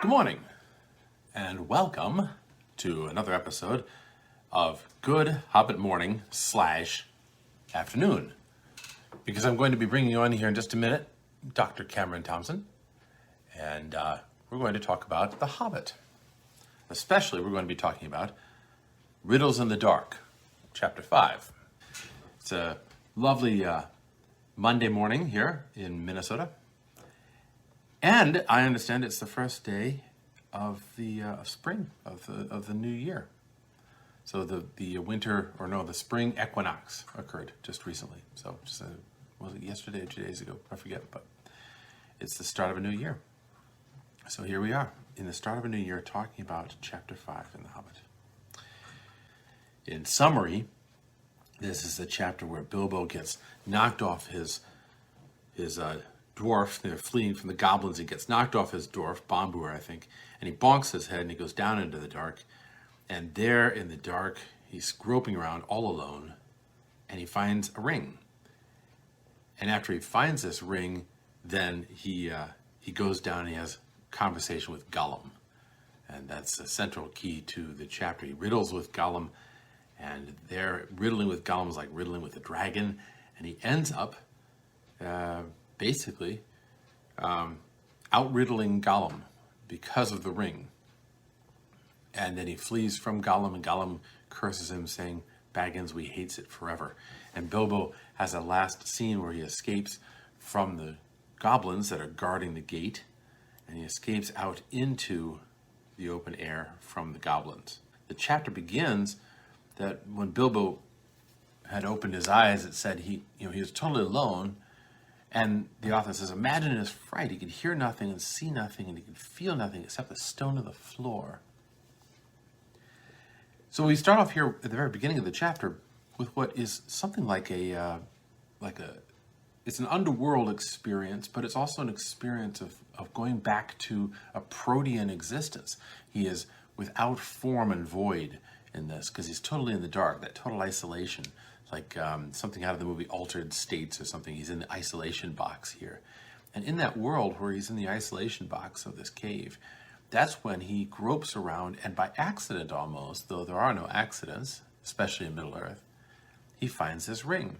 Good morning, and welcome to another episode of Good Hobbit Morning / Afternoon. Because I'm going to be bringing you on here in just a minute, Dr. Cameron Thompson, and we're going to talk about The Hobbit. Especially, we're going to be talking about Riddles in the Dark, Chapter 5. It's a lovely Monday morning here in Minnesota. And I understand it's the first day of the spring of the new year. So the spring equinox occurred just recently. So was it yesterday or 2 days ago? I forget, but it's the start of a new year. So here we are in the start of a new year talking about Chapter 5 in The Hobbit. In summary, this is the chapter where Bilbo gets knocked off his dwarf. They're fleeing from the goblins. He gets knocked off his dwarf, Bombur, I think, and he bonks his head and he goes down into the dark. And there in the dark, he's groping around all alone, and he finds a ring. And after he finds this ring, then he goes down and he has a conversation with Gollum. And that's the central key to the chapter. He riddles with Gollum, and there riddling with Gollum is like riddling with a dragon. And he ends up basically out-riddling Gollum because of the ring. And then he flees from Gollum, and Gollum curses him, saying, "Baggins, we hates it forever." And Bilbo has a last scene where he escapes from the goblins that are guarding the gate, and he escapes out into the open air from the goblins. The chapter begins that when Bilbo had opened his eyes, it said he was totally alone. And the author says, imagine his fright. He could hear nothing and see nothing, and he could feel nothing except the stone of the floor. So we start off here at the very beginning of the chapter with what is something like it's an underworld experience, but it's also an experience of going back to a protean existence. He is without form and void in this because he's totally in the dark, that total isolation. Like something out of the movie Altered States or something. He's in the isolation box here. And in that world where he's in the isolation box of this cave, that's when he gropes around, and by accident almost, though there are no accidents, especially in Middle-earth, he finds this ring.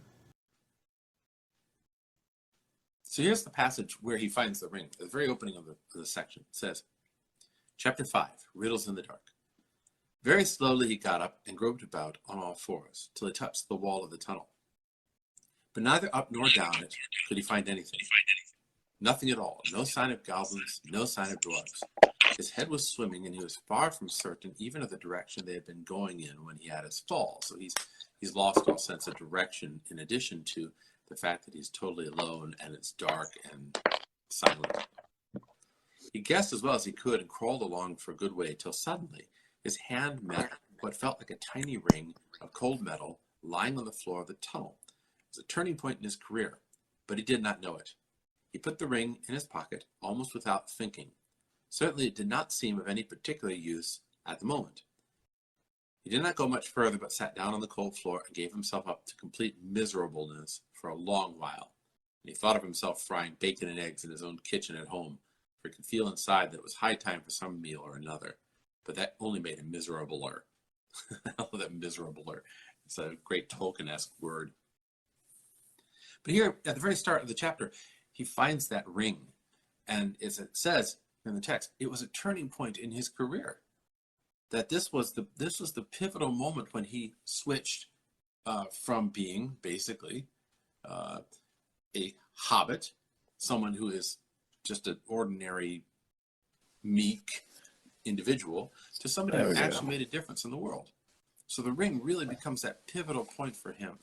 So here's the passage where he finds the ring. At the very opening of the section, it says, Chapter 5, Riddles in the Dark. Very slowly he got up and groped about on all fours till he touched the wall of the tunnel. But neither up nor down it could he find anything. Nothing at all. No sign of goblins, no sign of dwarves. His head was swimming, and he was far from certain even of the direction they had been going in when he had his fall. So he's lost all sense of direction, in addition to the fact that he's totally alone and it's dark and silent. He guessed as well as he could and crawled along for a good way till suddenly his hand met what felt like a tiny ring of cold metal lying on the floor of the tunnel. It was a turning point in his career, but he did not know it. He put the ring in his pocket almost without thinking. Certainly it did not seem of any particular use at the moment. He did not go much further, but sat down on the cold floor and gave himself up to complete miserableness for a long while. And he thought of himself frying bacon and eggs in his own kitchen at home, for he could feel inside that it was high time for some meal or another. But that only made him miserabler. I love that miserabler. It's a great Tolkien-esque word. But here, at the very start of the chapter, he finds that ring. And as it says in the text, it was a turning point in his career. That this was the pivotal moment when he switched from being basically a hobbit, someone who is just an ordinary, meek individual, to somebody who actually made a difference in the world. So the ring really becomes that pivotal point for him.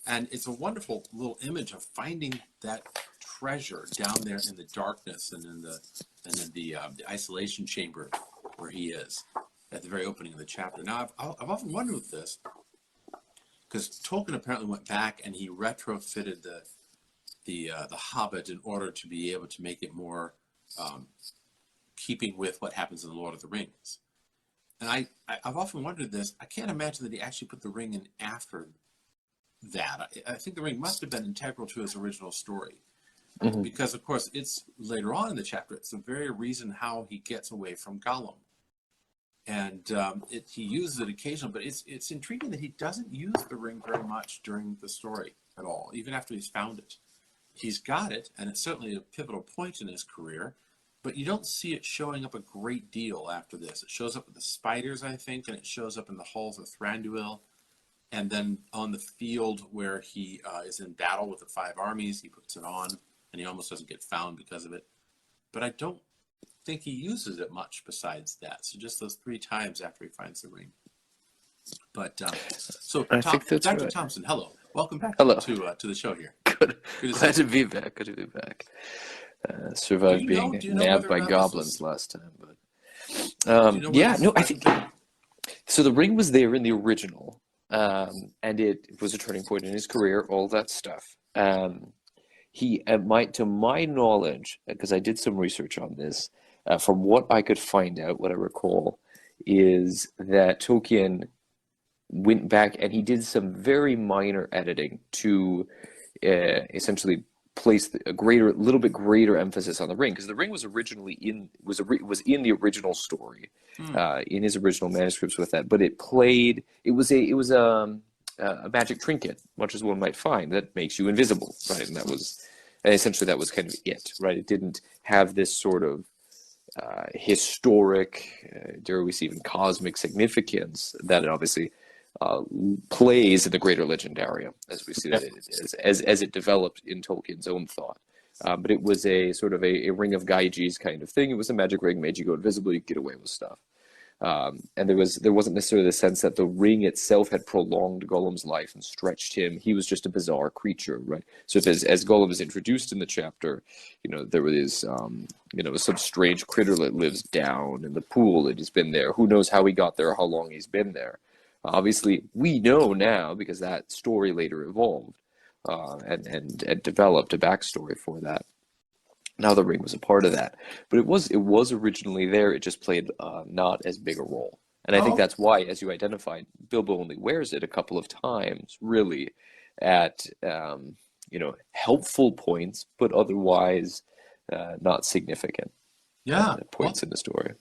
And it's a wonderful little image of finding that treasure down there in the darkness and in the isolation chamber where he is at the very opening of the chapter. Now, I've often wondered with this, because Tolkien apparently went back and he retrofitted the Hobbit in order to be able to make it more keeping with what happens in the Lord of the Rings. And I've often wondered this. I can't imagine that he actually put the ring in after that. I think the ring must have been integral to his original story. because of course it's later on in the chapter. It's the very reason how he gets away from Gollum, and he uses it occasionally. But it's intriguing that he doesn't use the ring very much during the story at all, even after he's found it. He's got it, and it's certainly a pivotal point in his career. But you don't see it showing up a great deal after this. It shows up with the spiders, I think, and it shows up in the halls of Thranduil. And then on the field where he is in battle with the 5 armies, he puts it on, and he almost doesn't get found because of it. But I don't think he uses it much besides that. So just those 3 times after he finds the ring. But so I think that's Dr. right. Thompson, hello. Welcome back Hello. to the show here. Good to be back. Good to be back. Survived being nabbed by goblins last time, but yeah, no, I think so. The ring was there in the original, and it was a turning point in his career. All that stuff. He, to my knowledge, because I did some research on this, from what I could find out, what I recall, is that Tolkien went back and he did some very minor editing to essentially place a little bit greater emphasis on the ring, because the ring was originally was in the original story, in his original manuscripts with that, but it was a magic trinket, much as one might find, that makes you invisible, right? And essentially that was kind of it, right? It didn't have this sort of historic, dare we say even cosmic significance that it obviously plays in the greater legendarium, as we see that as it developed in Tolkien's own thought. But it was a sort of a ring of Gaia's kind of thing. It was a magic ring, made you go invisible, you could get away with stuff. And there wasn't necessarily the sense that the ring itself had prolonged Gollum's life and stretched him. He was just a bizarre creature, right? So as Gollum is introduced in the chapter, there was some strange critter that lives down in the pool that has been there. Who knows how he got there or how long he's been there? Obviously, we know now because that story later evolved and developed a backstory for that. Now the ring was a part of that, but it was originally there. It just played not as big a role, and I think that's why, as you identified, Bilbo only wears it a couple of times, really, at helpful points, but otherwise not significant. Points in the story.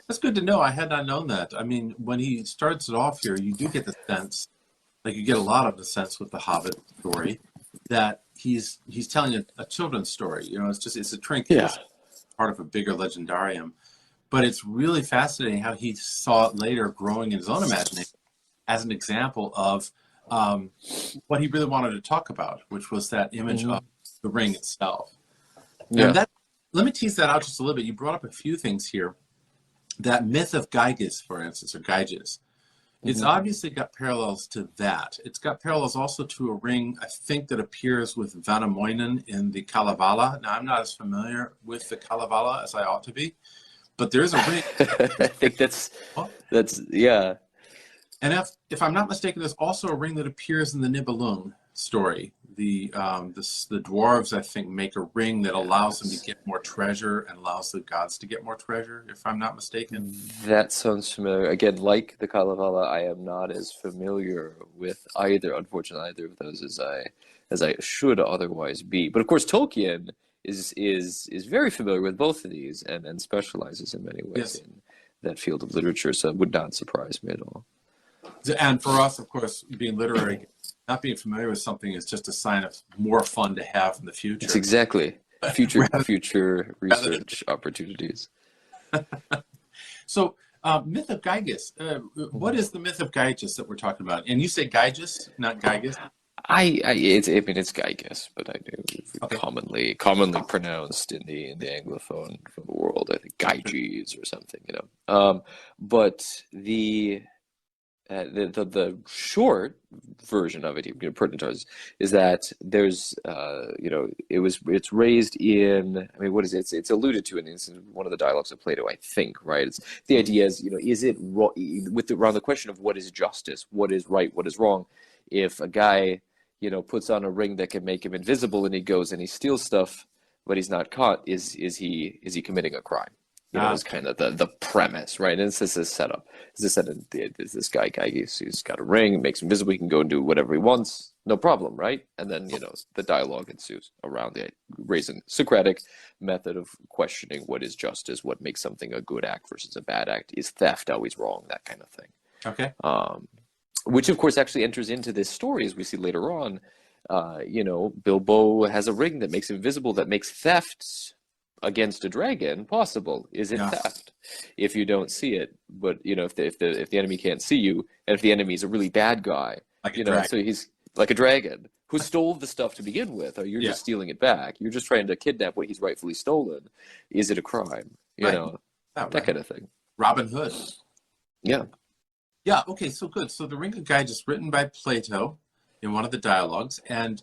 That's good to know. I had not known that. I mean, when he starts it off here, you do get the sense, like you get a lot of the sense with the Hobbit story, that he's telling a children's story. It's a trinket, it's part of a bigger legendarium. But it's really fascinating how he saw it later growing in his own imagination as an example of what he really wanted to talk about, which was that image of the ring itself. Yeah. And let me tease that out just a little bit. You brought up a few things here. That myth of Gyges, for instance, or Gyges, it's obviously got parallels to that. It's got parallels also to a ring, I think, that appears with Vanamoinen in the Kalevala. Now, I'm not as familiar with the Kalevala as I ought to be, but there's a ring. I think that's yeah. And if I'm not mistaken, there's also a ring that appears in the Nibelung story. The dwarves, I think, make a ring that allows them to get more treasure and allows the gods to get more treasure, if I'm not mistaken. That sounds familiar. Again, like the Kalevala, I am not as familiar with unfortunately, either of those as I should otherwise be. But of course, Tolkien is very familiar with both of these and specializes in many ways in that field of literature, so it would not surprise me at all. And for us, of course, being literary, not being familiar with something is just a sign of more fun to have in the future. It's exactly future research opportunities. So, myth of Gyges. What is the myth of Gyges that we're talking about? And you say Gyges, not Gyges? It's Gyges, but I do commonly pronounced in the Anglophone world. I think Gyges or something, But the short version of it, is that there's it's raised in, I mean, what is it? It's alluded to in one of the dialogues of Plato, I think, right? It's the idea is it around the question of what is justice, what is right, what is wrong. If a guy puts on a ring that can make him invisible and he goes and he steals stuff, but he's not caught, is he committing a crime? Is kind of the premise, right? And it's this setup. As I said, this guy, he's got a ring, it makes him visible, he can go and do whatever he wants. no problem, right? And then, the dialogue ensues around the raising Socratic method of questioning what is justice, what makes something a good act versus a bad act. Is theft always wrong? That kind of thing. Okay. Which, of course, actually enters into this story, as we see later on. Bilbo has a ring that makes him invisible, that makes theft against a dragon possible. Is it theft if you don't see it? But if the enemy can't see you, and if the enemy is a really bad guy, so he's like a dragon who stole the stuff to begin with, or you're just stealing it back. You're just trying to kidnap what he's rightfully stolen. Is it a crime? That kind of thing. Robin Hood. Yeah. Yeah. Okay. So good. So the Ring of Gaia is written by Plato in one of the dialogues, and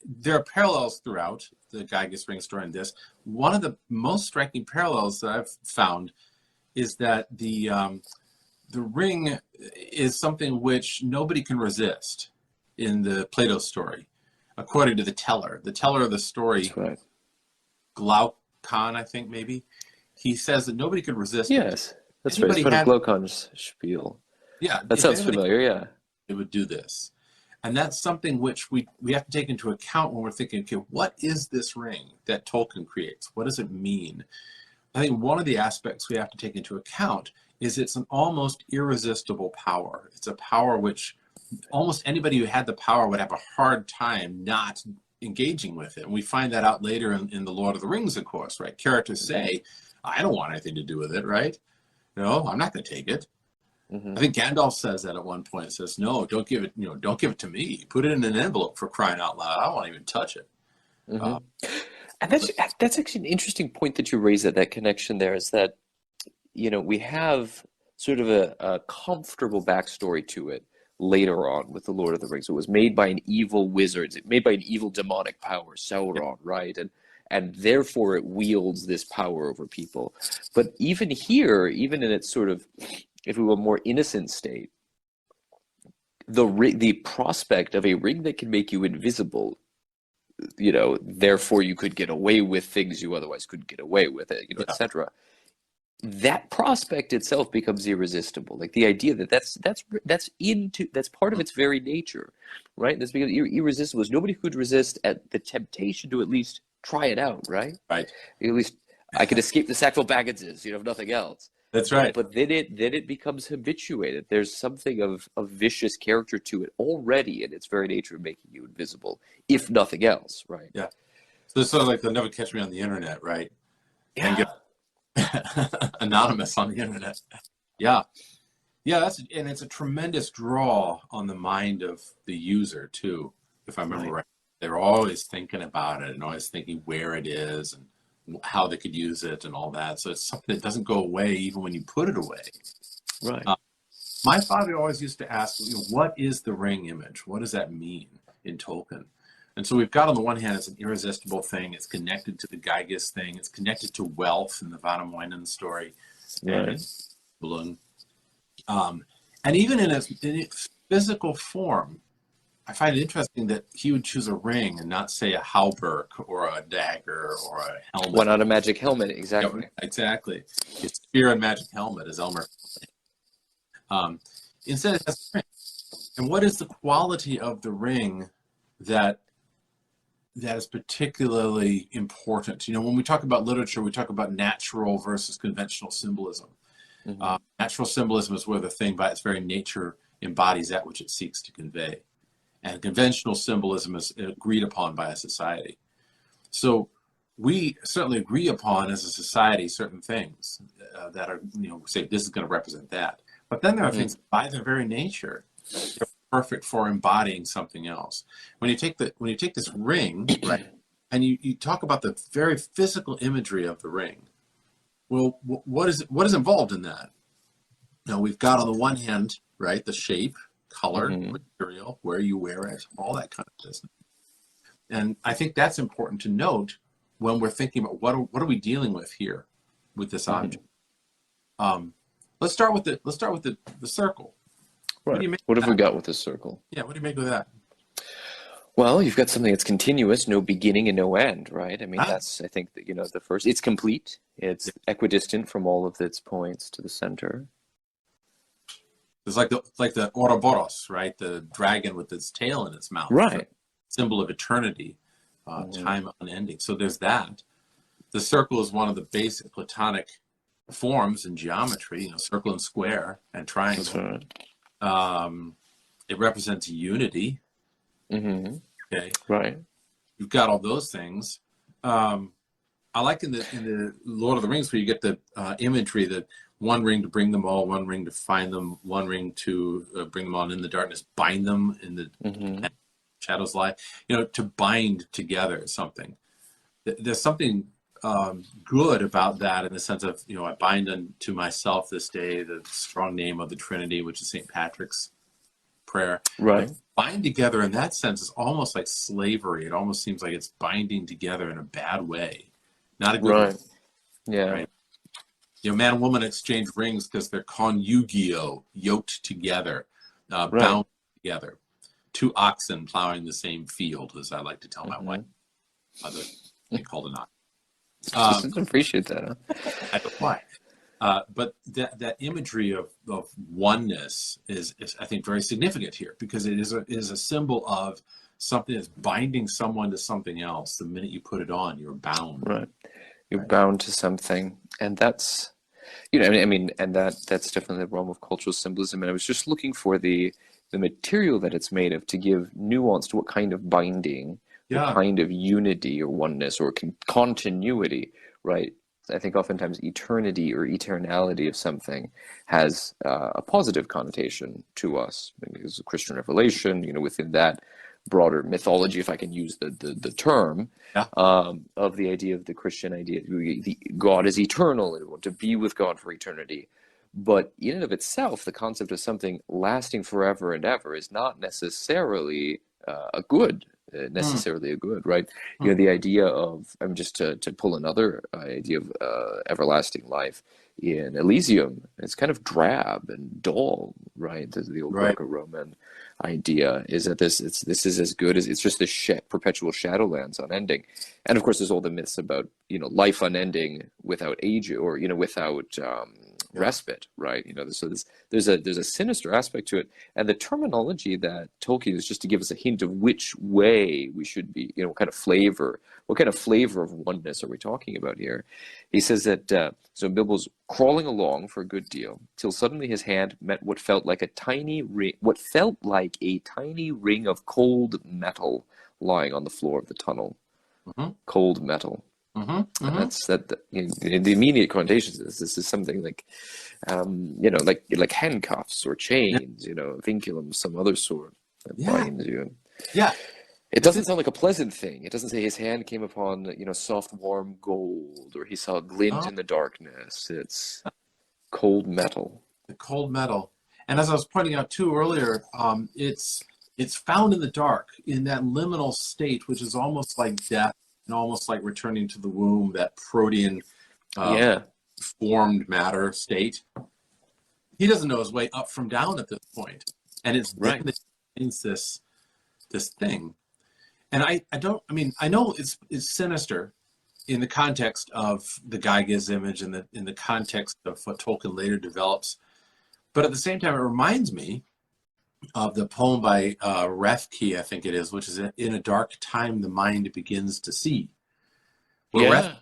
there are parallels throughout the Gyges Ring story and this. One of the most striking parallels that I've found is that the ring is something which nobody can resist in the Plato story, according to the teller. The teller of the story, That's right. Glaucon, I think maybe, he says that nobody could resist Yes, that's right. Anybody It's part had- of Glaucon's spiel. Yeah, That if sounds anybody- familiar, yeah. It would do this. And that's something which we have to take into account when we're thinking, okay, what is this ring that Tolkien creates? What does it mean? I think one of the aspects we have to take into account is it's an almost irresistible power. It's a power which almost anybody who had the power would have a hard time not engaging with it. And we find that out later in The Lord of the Rings, of course, right? Characters say, I don't want anything to do with it, right? No, I'm not going to take it. Mm-hmm. I think Gandalf says that at one point. Says, "No, don't give it. Don't give it to me. Put it in an envelope, for crying out loud. I don't want to even touch it." Mm-hmm. And that's actually an interesting point that you raise. That connection there is that we have sort of a comfortable backstory to it later on with the Lord of the Rings. It was made by an evil wizard, made by an evil demonic power, Sauron, right? And therefore it wields this power over people. But even here, even in its sort of, if we will, more innocent state, the prospect of a ring that can make you invisible, therefore you could get away with things you otherwise couldn't get away with, etc. That prospect itself becomes irresistible. Like the idea that that's part of its very nature, right? That's because irresistible. Nobody could resist at the temptation to at least try it out, right? Right. At least I could escape the Sackville Bagginses, if nothing else. That's right. But then it becomes habituated. There's something of a vicious character to it already in its very nature of making you invisible, if nothing else, right? Yeah. So it's sort of like they'll never catch me on the internet, right? Yeah. And get anonymous on the internet. Yeah. Yeah, it's a tremendous draw on the mind of the user too, if I remember right. They're always thinking about it and always thinking where it is and how they could use it and all that. So it's something that doesn't go away even when you put it away. Right. My father always used to ask, what is the ring image? What does that mean in Tolkien? And so we've got, on the one hand, it's an irresistible thing. It's connected to the Gyges thing. It's connected to wealth in the Vanamoinen story. Right. And even in its physical form, I find it interesting that he would choose a ring and not say a hauberk or a dagger or a helmet. Why not a magic helmet? Exactly. Yeah, exactly. His spear and magic helmet, as Elmer. Instead, it has a ring. And what is the quality of the ring that is particularly important? When we talk about literature, we talk about natural versus conventional symbolism. Mm-hmm. Natural symbolism is where the thing by its very nature embodies that which it seeks to convey. And conventional symbolism is agreed upon by a society. So we certainly agree upon as a society certain things that are, say this is going to represent that. But then there are things by their very nature that are perfect for embodying something else. When you take this ring, right, and you talk about the very physical imagery of the ring, well, what is involved in that? Now we've got, on the one hand, right, the shape, color, material, where you wear it, all that kind of business. And I think that's important to note when we're thinking about what are we dealing with here with this object. Let's start with the circle. Right. What have we got with this circle? Yeah, what do you make of that? Well, you've got something that's continuous, no beginning and no end, right? I mean, that's, I think, that, the first, it's complete. It's equidistant from all of its points to the center. It's like the Ouroboros, right? The dragon with its tail in its mouth. Right. Symbol of eternity, time unending. So there's that. The circle is one of the basic Platonic forms in geometry, circle and square and triangle. That's right. It represents unity. Mm-hmm. Okay. Right. You've got all those things. I like in the Lord of the Rings where you get the imagery that one ring to bring them all, one ring to find them, one ring to bring them all in the darkness, bind them in the shadows lie. To bind together something. There's something good about that in the sense of, I bind unto myself this day the strong name of the Trinity, which is St. Patrick's prayer. Right. But bind together in that sense is almost like slavery. It almost seems like it's binding together in a bad way. Not a good way. Yeah. Right? Man and woman exchange rings because they're conjugio, yoked together, bound together. Two oxen plowing the same field, as I like to tell my wife. Other thing called an ox. Appreciate that. Huh? I don't know why. But that imagery of oneness is I think very significant here because it is a symbol of something that's binding someone to something else. The minute you put it on, you're bound. Right. You're bound to something, and that's, and that's definitely the realm of cultural symbolism. And I was just looking for the material that it's made of to give nuance to what kind of binding, what kind of unity or oneness or continuity, right? I think oftentimes eternity or eternality of something has a positive connotation to us. Because of Christian revelation, within that broader mythology, if I can use the term, of the idea of the Christian idea, the God is eternal and we want to be with God for eternity. But in and of itself, the concept of something lasting forever and ever is not necessarily a good, right? The idea of, just to pull another idea of everlasting life in Elysium, it's kind of drab and dull, right? The old Greco-Roman idea is that this is as good as it's just this perpetual shadowlands unending. And of course there's all the myths about life unending without age or without respite, right? So there's a sinister aspect to it, and the terminology that Tolkien is just to give us a hint of which way we should be, what kind of flavor of oneness are we talking about here? He says that so Bilbo's crawling along for a good deal till suddenly his hand met what felt like a tiny ring of cold metal lying on the floor of the tunnel. Cold metal. And that's the immediate connotations of this is something like like handcuffs or chains, vinculum, some other sort that binds you. It doesn't sound like a pleasant thing. It doesn't say his hand came upon soft warm gold or he saw a glint in the darkness. It's cold metal. The cold metal. And as I was pointing out too earlier, it's found in the dark, in that liminal state, which is almost like death and almost like returning to the womb, that protean formed matter state. He doesn't know his way up from down at this point. And it's then that he finds this thing. And I know it's sinister in the context of the Gaia's image and in the context of what Tolkien later develops. But at the same time, it reminds me of the poem by Refke, I think it is, which is "In a dark time, the mind begins to see." Where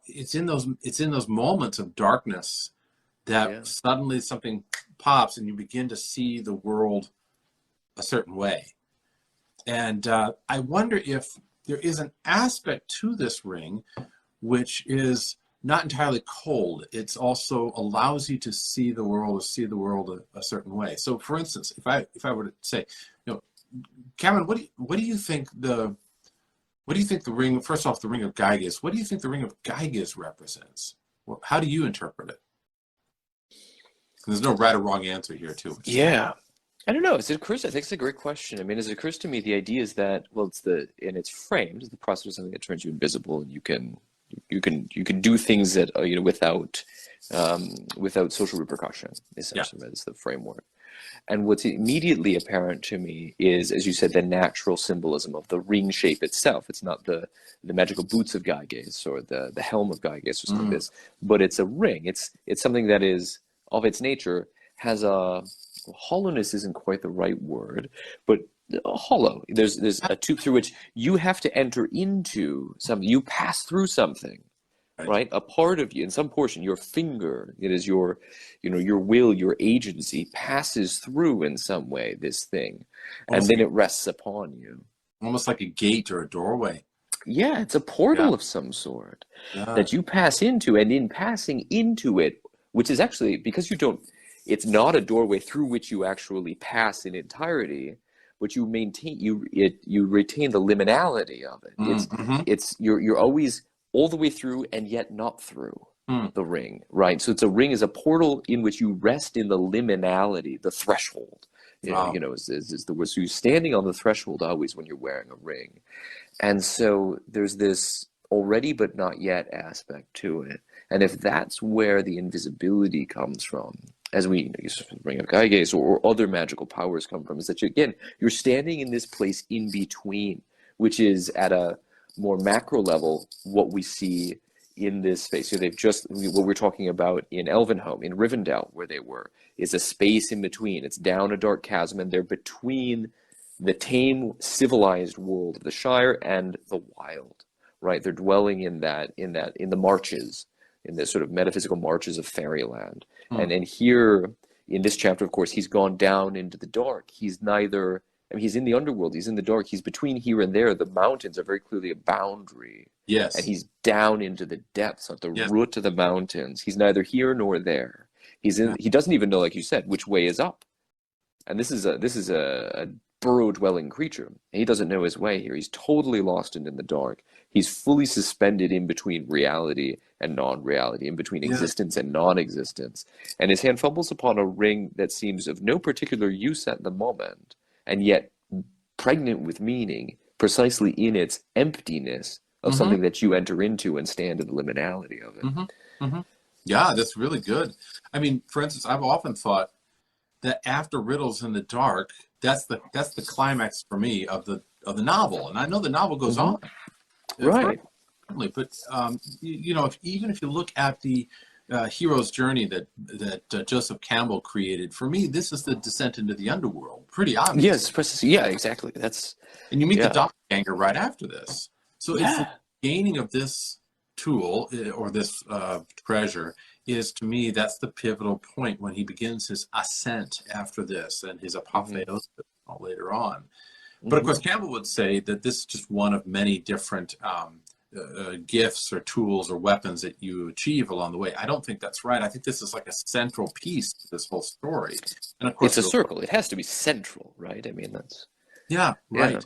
it's in those moments of darkness that suddenly something pops and you begin to see the world a certain way. And I wonder if there is an aspect to this ring which is not entirely cold. It also allows you to see the world a certain way. So, for instance, if I were to say, Cameron, what do you think the ring? First off, the ring of Gyges. What do you think the ring of Gyges represents? How do you interpret it? And there's no right or wrong answer here, too. I don't know. I think it's a great question. As it occurs to me, the idea is that it's framed as the process of something that turns you invisible, and you can do things that without social repercussion. Essentially, that's the framework. And what's immediately apparent to me is, as you said, the natural symbolism of the ring shape itself. It's not the magical boots of Gyges or the helm of Gyges or something like this, but it's a ring. It's something that is of its nature has a hollowness isn't quite the right word, but hollow. There's a tube through which you have to enter into something. You pass through something, Right. right? A part of you, in some portion, your finger, it is your, your will, your agency passes through in some way this thing, and Almost then like, it rests upon you. almost like a gate or a doorway. Yeah, it's a Yeah. portal of some sort Yeah. that you pass into, and in passing into it, which is actually because you don't, it's not a doorway through which you actually pass in entirety, but you maintain you retain the liminality of it. Mm-hmm. You're always all the way through and yet not through Mm. the ring, right? So it's a ring is a portal in which you rest in the liminality, the threshold. Wow. Is the word. So you're standing on the threshold always when you're wearing a ring. And so there's this already but not yet aspect to it. And if that's where the invisibility comes from, as we bring up Gaia or other magical powers come from, is that you're standing in this place in between, which is at a more macro level what we see in this space. So what we're talking about in Elvenhome, in Rivendell, where they were, is a space in between. It's down a dark chasm, and they're between the tame, civilized world of the Shire and the wild, right? They're dwelling in the marches, in the sort of metaphysical marches of fairyland. Mm. And here, in this chapter, of course, he's gone down into the dark. He's neither, I mean, he's in the underworld, he's in the dark, he's between here and there. The mountains are very clearly a boundary. Yes. And he's down into the depths, at the Yes. root of the mountains. He's neither here nor there. He doesn't even know, like you said, which way is up. And this is a burrow-dwelling creature. He doesn't know his way here. He's totally lost and in the dark. He's fully suspended in between reality and non-reality, in between existence and non-existence. And his hand fumbles upon a ring that seems of no particular use at the moment, and yet pregnant with meaning, precisely in its emptiness of something that you enter into and stand in the liminality of it. Mm-hmm. Mm-hmm. Yeah, that's really good. I mean, for instance, I've often thought that after Riddles in the Dark, that's the climax for me of the novel. And I know the novel goes on, Right. but even if you look at the hero's journey that Joseph Campbell created, for me, this is the descent into the underworld. Pretty obvious. Yes, yeah, exactly. And you meet the doppelganger right after this. So it's the gaining of this tool or this treasure is, to me, that's the pivotal point when he begins his ascent after this and his apotheosis later on. But of course, Campbell would say that this is just one of many different gifts or tools or weapons that you achieve along the way. I don't think that's right. I think this is like a central piece to this whole story. And of course, it's a circle. It has to be central, right? I mean, that's right.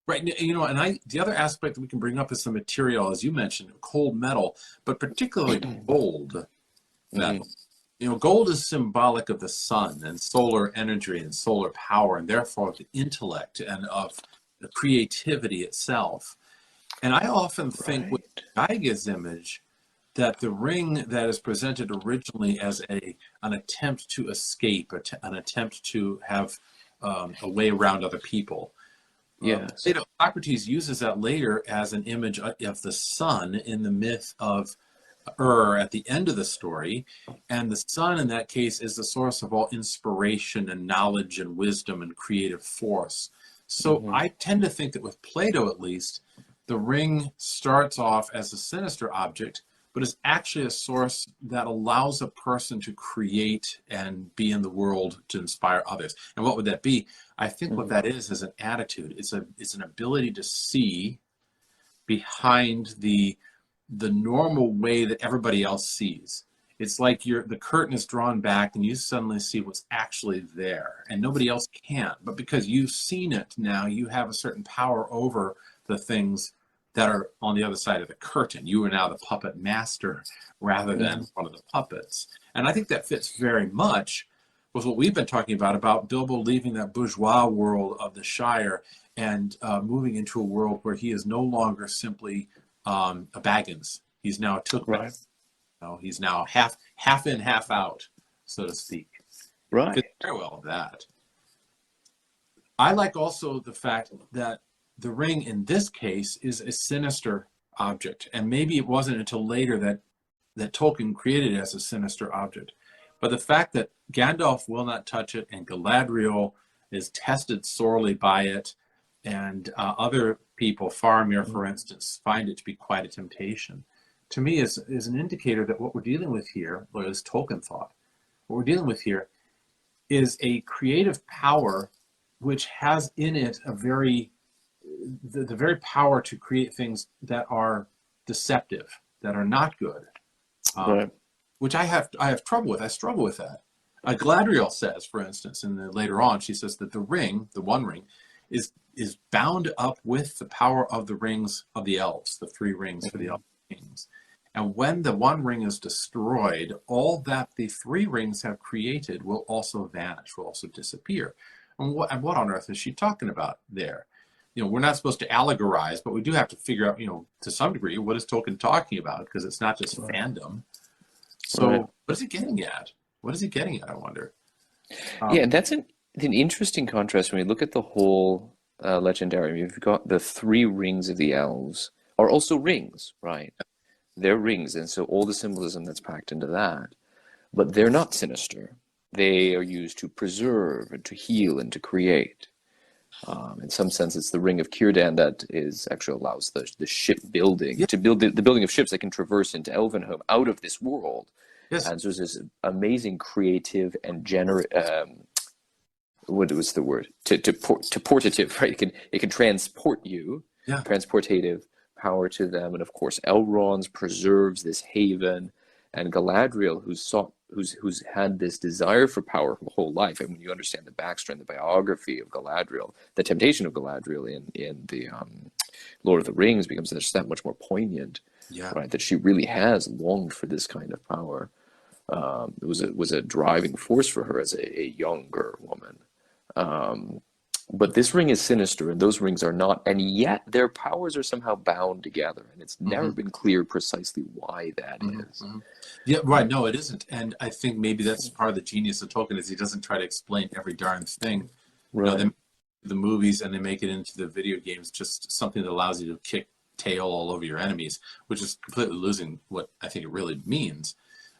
Right, and the other aspect that we can bring up is the material, as you mentioned, cold metal, but particularly gold metal. Gold is symbolic of the sun and solar energy and solar power, and therefore of the intellect and of the creativity itself. And I often think with Geiger's image that the ring that is presented originally as an attempt to escape, an attempt to have a way around other people. Yes. Socrates uses that later as an image of the sun in the myth of at the end of the story. And the sun in that case is the source of all inspiration and knowledge and wisdom and creative force. So I tend to think that with Plato, at least, the ring starts off as a sinister object, but is actually a source that allows a person to create and be in the world to inspire others. And what would that be? I think what that is an attitude. It's an ability to see behind the normal way that everybody else sees. It's like the curtain is drawn back and you suddenly see what's actually there, and nobody else can. But because you've seen it now, you have a certain power over the things that are on the other side of the curtain. You are now the puppet master rather than one of the puppets. And I think that fits very much with what we've been talking about Bilbo leaving that bourgeois world of the Shire and moving into a world where he is no longer simply a Baggins. He's now a Took. He's now half in, half out, so to speak. Right. Fits very well with that. I like also the fact that the ring in this case is a sinister object, and maybe it wasn't until later that Tolkien created it as a sinister object. But the fact that Gandalf will not touch it, and Galadriel is tested sorely by it, and other people, Faramir, for instance, find it to be quite a temptation, to me is an indicator that what we're dealing with here, or as Tolkien thought, what we're dealing with here is a creative power which has in it a the very power to create things that are deceptive, that are not good, Right. which I have trouble with. I struggle with that. Galadriel says, for instance, later on, she says that the ring, the One Ring, is bound up with the power of the rings of the elves, the 3 rings for the elf kings. And when the One Ring is destroyed, all that the 3 rings have created will also vanish, will also disappear. And what on earth is she talking about there? We're not supposed to allegorize, but we do have to figure out, to some degree, what is Tolkien talking about? Because it's not just fandom. So what is he getting at? What is he getting at, I wonder? Yeah, and that's an interesting contrast when we look at the whole legendarium. You've got the 3 rings of the elves are also rings, right? They're rings, and so all the symbolism that's packed into that. But they're not sinister. They are used to preserve and to heal and to create. In some sense, it's the ring of Círdan that actually allows the ship building to build the building of ships that can traverse into Elvenhome out of this world. Yes. And so there's this amazing creative and what was the word? Portative, right? It can transport you, transportative power to them. And of course, Elrond preserves this haven, and Galadriel, who's had this desire for power her whole life. And when you understand the backstory and the biography of Galadriel, the temptation of Galadriel in the Lord of the Rings becomes just that much more poignant, right? That she really has longed for this kind of power. It was a driving force for her as a younger woman. But this ring is sinister, and those rings are not, and yet their powers are somehow bound together, and it's never been clear precisely why that is. Yeah, right. No, it isn't. And I think maybe that's part of the genius of Tolkien is he doesn't try to explain every darn thing. Right. They make the movies and they make it into the video games just something that allows you to kick tail all over your enemies, which is completely losing what I think it really means.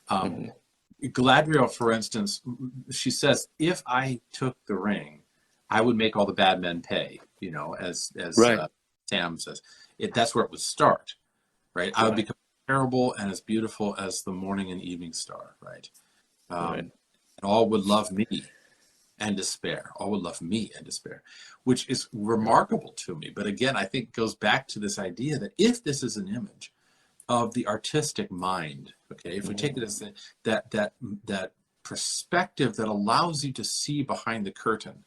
Galadriel, for instance, she says, if I took the ring, I would make all the bad men pay, as Sam says. That's where it would start, right? I would become terrible and as beautiful as the morning and evening star, right? And all would love me and despair. All would love me and despair, which is remarkable to me. But again, I think it goes back to this idea that if this is an image of the artistic mind, okay, if we take it as that perspective that allows you to see behind the curtain,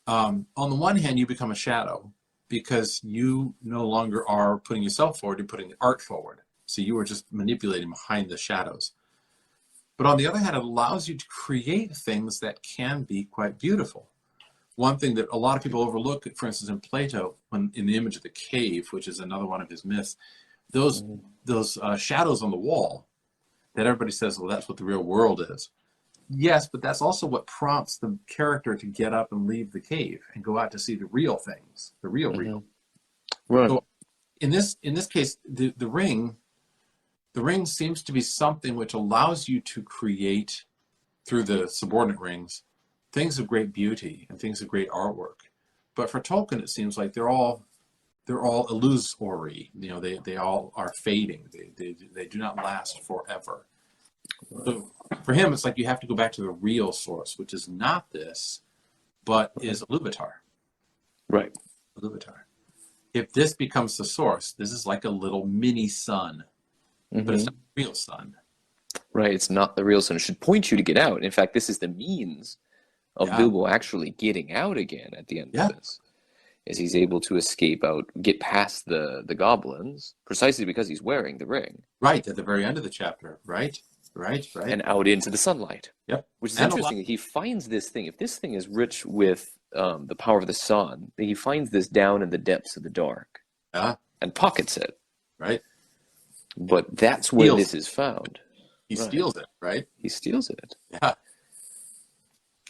on the one hand, you become a shadow because you no longer are putting yourself forward, you're putting art forward. So you are just manipulating behind the shadows. But on the other hand, it allows you to create things that can be quite beautiful. One thing that a lot of people overlook, for instance, in Plato, when in the image of the cave, which is another one of his myths, those shadows on the wall that everybody says, well, that's what the real world is. Yes, but that's also what prompts the character to get up and leave the cave and go out to see the real things, the real. Right. So in this case, the ring seems to be something which allows you to create through the subordinate rings things of great beauty and things of great artwork. But for Tolkien, it seems like they're all illusory. They all are fading. They do not last forever. So for him, it's like you have to go back to the real source, which is not this, but is Iluvatar. Right. Iluvatar. If this becomes the source, this is like a little mini sun, but it's not the real sun. Right. It's not the real sun. It should point you to get out. In fact, this is the means of Bilbo actually getting out again at the end of this. Is he's able to escape out, get past the goblins, precisely because he's wearing the ring. Right, at the very end of the chapter. Right. And out into the sunlight. Yep. Which is interesting. He finds this thing. If this thing is rich with the power of the sun, then he finds this down in the depths of the dark. And pockets it. Right. But that's where this is found. He steals it, right? He steals it. Yeah.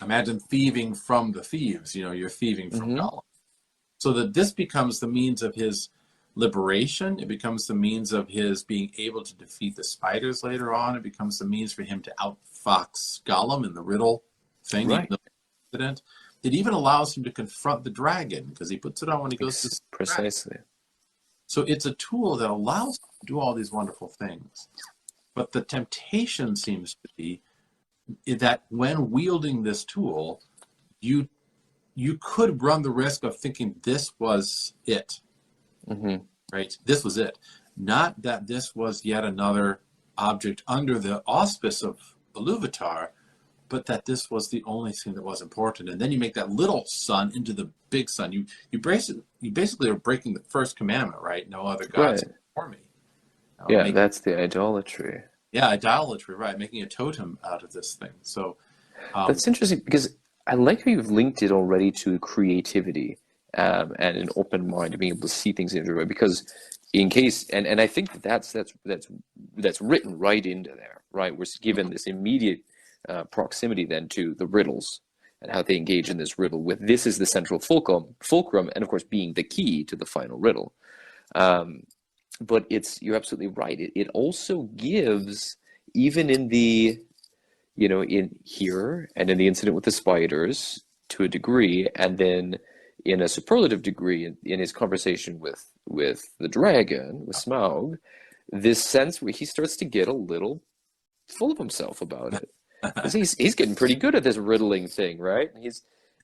Imagine thieving from the thieves. You're thieving from Gollum. So that this becomes the means of his liberation. It becomes the means of his being able to defeat the spiders later on. It becomes the means for him to outfox Gollum in the riddle thing, even Right. though incident. It even allows him to confront the dragon because he puts it on when he goes to see the dragon. Precisely. So it's a tool that allows him to do all these wonderful things. But the temptation seems to be that when wielding this tool, you could run the risk of thinking this was it, right? This was it. Not that this was yet another object under the auspice of Iluvatar, but that this was the only thing that was important. And then you make that little sun into the big sun. You basically are breaking the first commandment, right? No other gods before me. Yeah, that's the idolatry. Yeah, idolatry, right? Making a totem out of this thing. So that's interesting because I like how you've linked it already to creativity and an open mind, being able to see things in a different way. Because in case, and I think that's written right into there, right? We're given this immediate proximity then to the riddles and how they engage in this riddle. With this is the central fulcrum, and of course being the key to the final riddle. But you're absolutely right. It also gives, even in the, in here and in the incident with the spiders to a degree, and then in a superlative degree in his conversation with the dragon, with Smaug, this sense where he starts to get a little full of himself about it. Because he's getting pretty good at this riddling thing, right?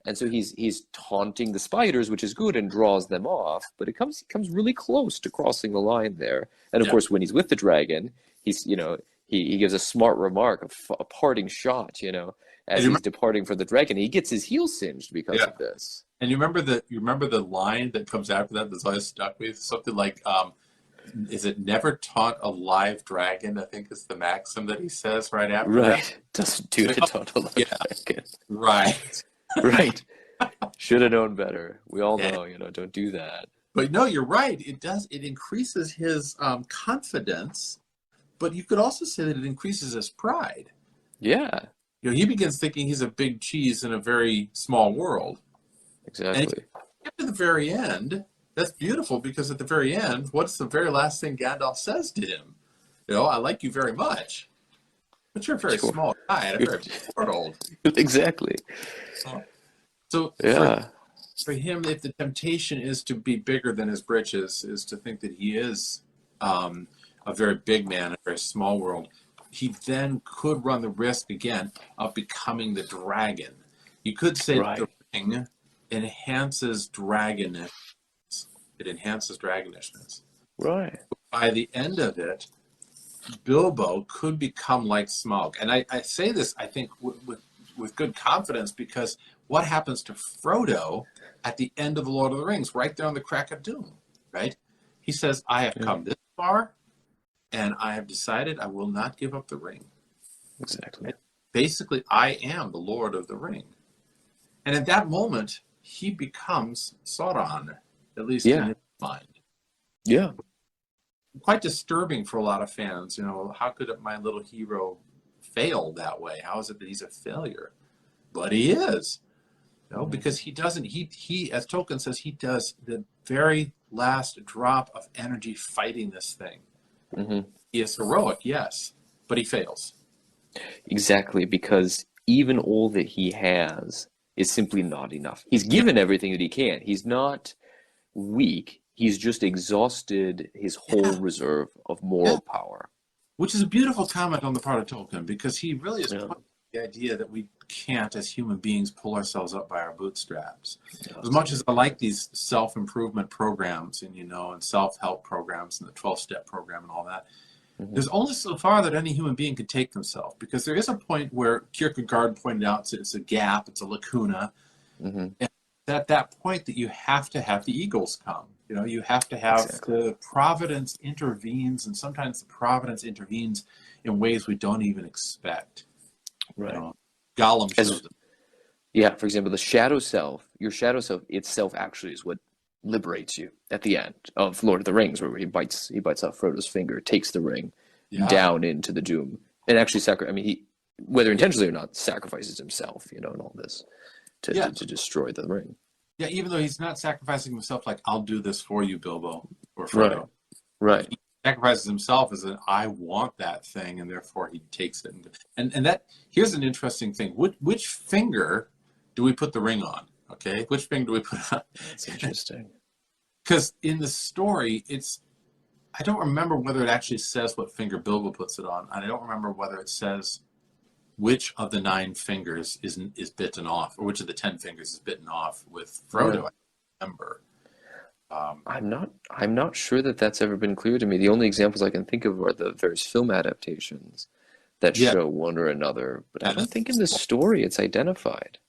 And so he's taunting the spiders, which is good, and draws them off. But it comes really close to crossing the line there. And of course, when he's with the dragon, he's he gives a smart remark, a parting shot, as he's departing for the dragon. He gets his heel singed because of this. And you remember the line that comes after that that's always stuck with something like, is it never taunt a live dragon? I think is the maxim that he says right after that. Right. Doesn't do to taunt a live dragon. Right. Right. Should have known better. We all know, don't do that. But no, you're right. It does. It increases his confidence, but you could also say that it increases his pride. Yeah. He begins thinking he's a big cheese in a very small world. Exactly. And get to the very end, that's beautiful because at the very end, what's the very last thing Gandalf says to him? I like you very much, but you're a very small guy and a very world. Exactly. So for him, if the temptation is to be bigger than his britches, is to think that he is a very big man in a very small world, he then could run the risk again of becoming the dragon. You could say that the ring enhances dragonishness. It enhances dragonishness. Right. By the end of it, Bilbo could become like Smaug. And I say this, I think, with good confidence, because what happens to Frodo at the end of The Lord of the Rings, right there on the crack of doom, right? He says, I have come this far, and I have decided I will not give up the ring. Exactly. Basically, I am the Lord of the Ring. And at that moment, he becomes Sauron, at least in his mind. Yeah. Quite disturbing for a lot of fans. How could my little hero fail that way? How is it that he's a failure? But he is. Because he doesn't, he, as Tolkien says, he does the very last drop of energy fighting this thing. He is heroic, yes, but he fails. Exactly, because even all that he has is simply not enough. He's given everything that he can. He's not weak. He's just exhausted his whole reserve of moral power. Which is a beautiful comment on the part of Tolkien, because he really is pointing to the idea that we can't, as human beings, pull ourselves up by our bootstraps. As much as I like these self-improvement programs and self-help programs and the 12-step program and all that, there's only so far that any human being could take themselves, because there is a point where Kierkegaard pointed out it's a gap, it's a lacuna, and at that point that you have to have the eagles come. You have to have the providence intervenes, and sometimes the providence intervenes in ways we don't even expect. Right. Gollum shows it. Yeah, for example, the shadow self, your shadow self itself actually is what liberates you at the end of Lord of the Rings, where he bites off Frodo's finger, takes the ring down into the doom, and actually he, whether intentionally or not, sacrifices himself, in all this to destroy the ring. Yeah, even though he's not sacrificing himself like, I'll do this for you, Bilbo or Right. Frodo. Right. He sacrifices himself as an, I want that thing, and therefore he takes it. And that, here's an interesting thing. Which finger do we put the ring on? Okay, which finger do we put it on? That's interesting. Because in the story, I don't remember whether it actually says what finger Bilbo puts it on. And I don't remember whether it says which of the 9 fingers is bitten off, or which of the 10 fingers is bitten off with Frodo. Yeah. I remember. I'm not sure that that's ever been clear to me. The only examples I can think of are the various film adaptations that Yeah. show one or another, but I don't think in the story it's identified.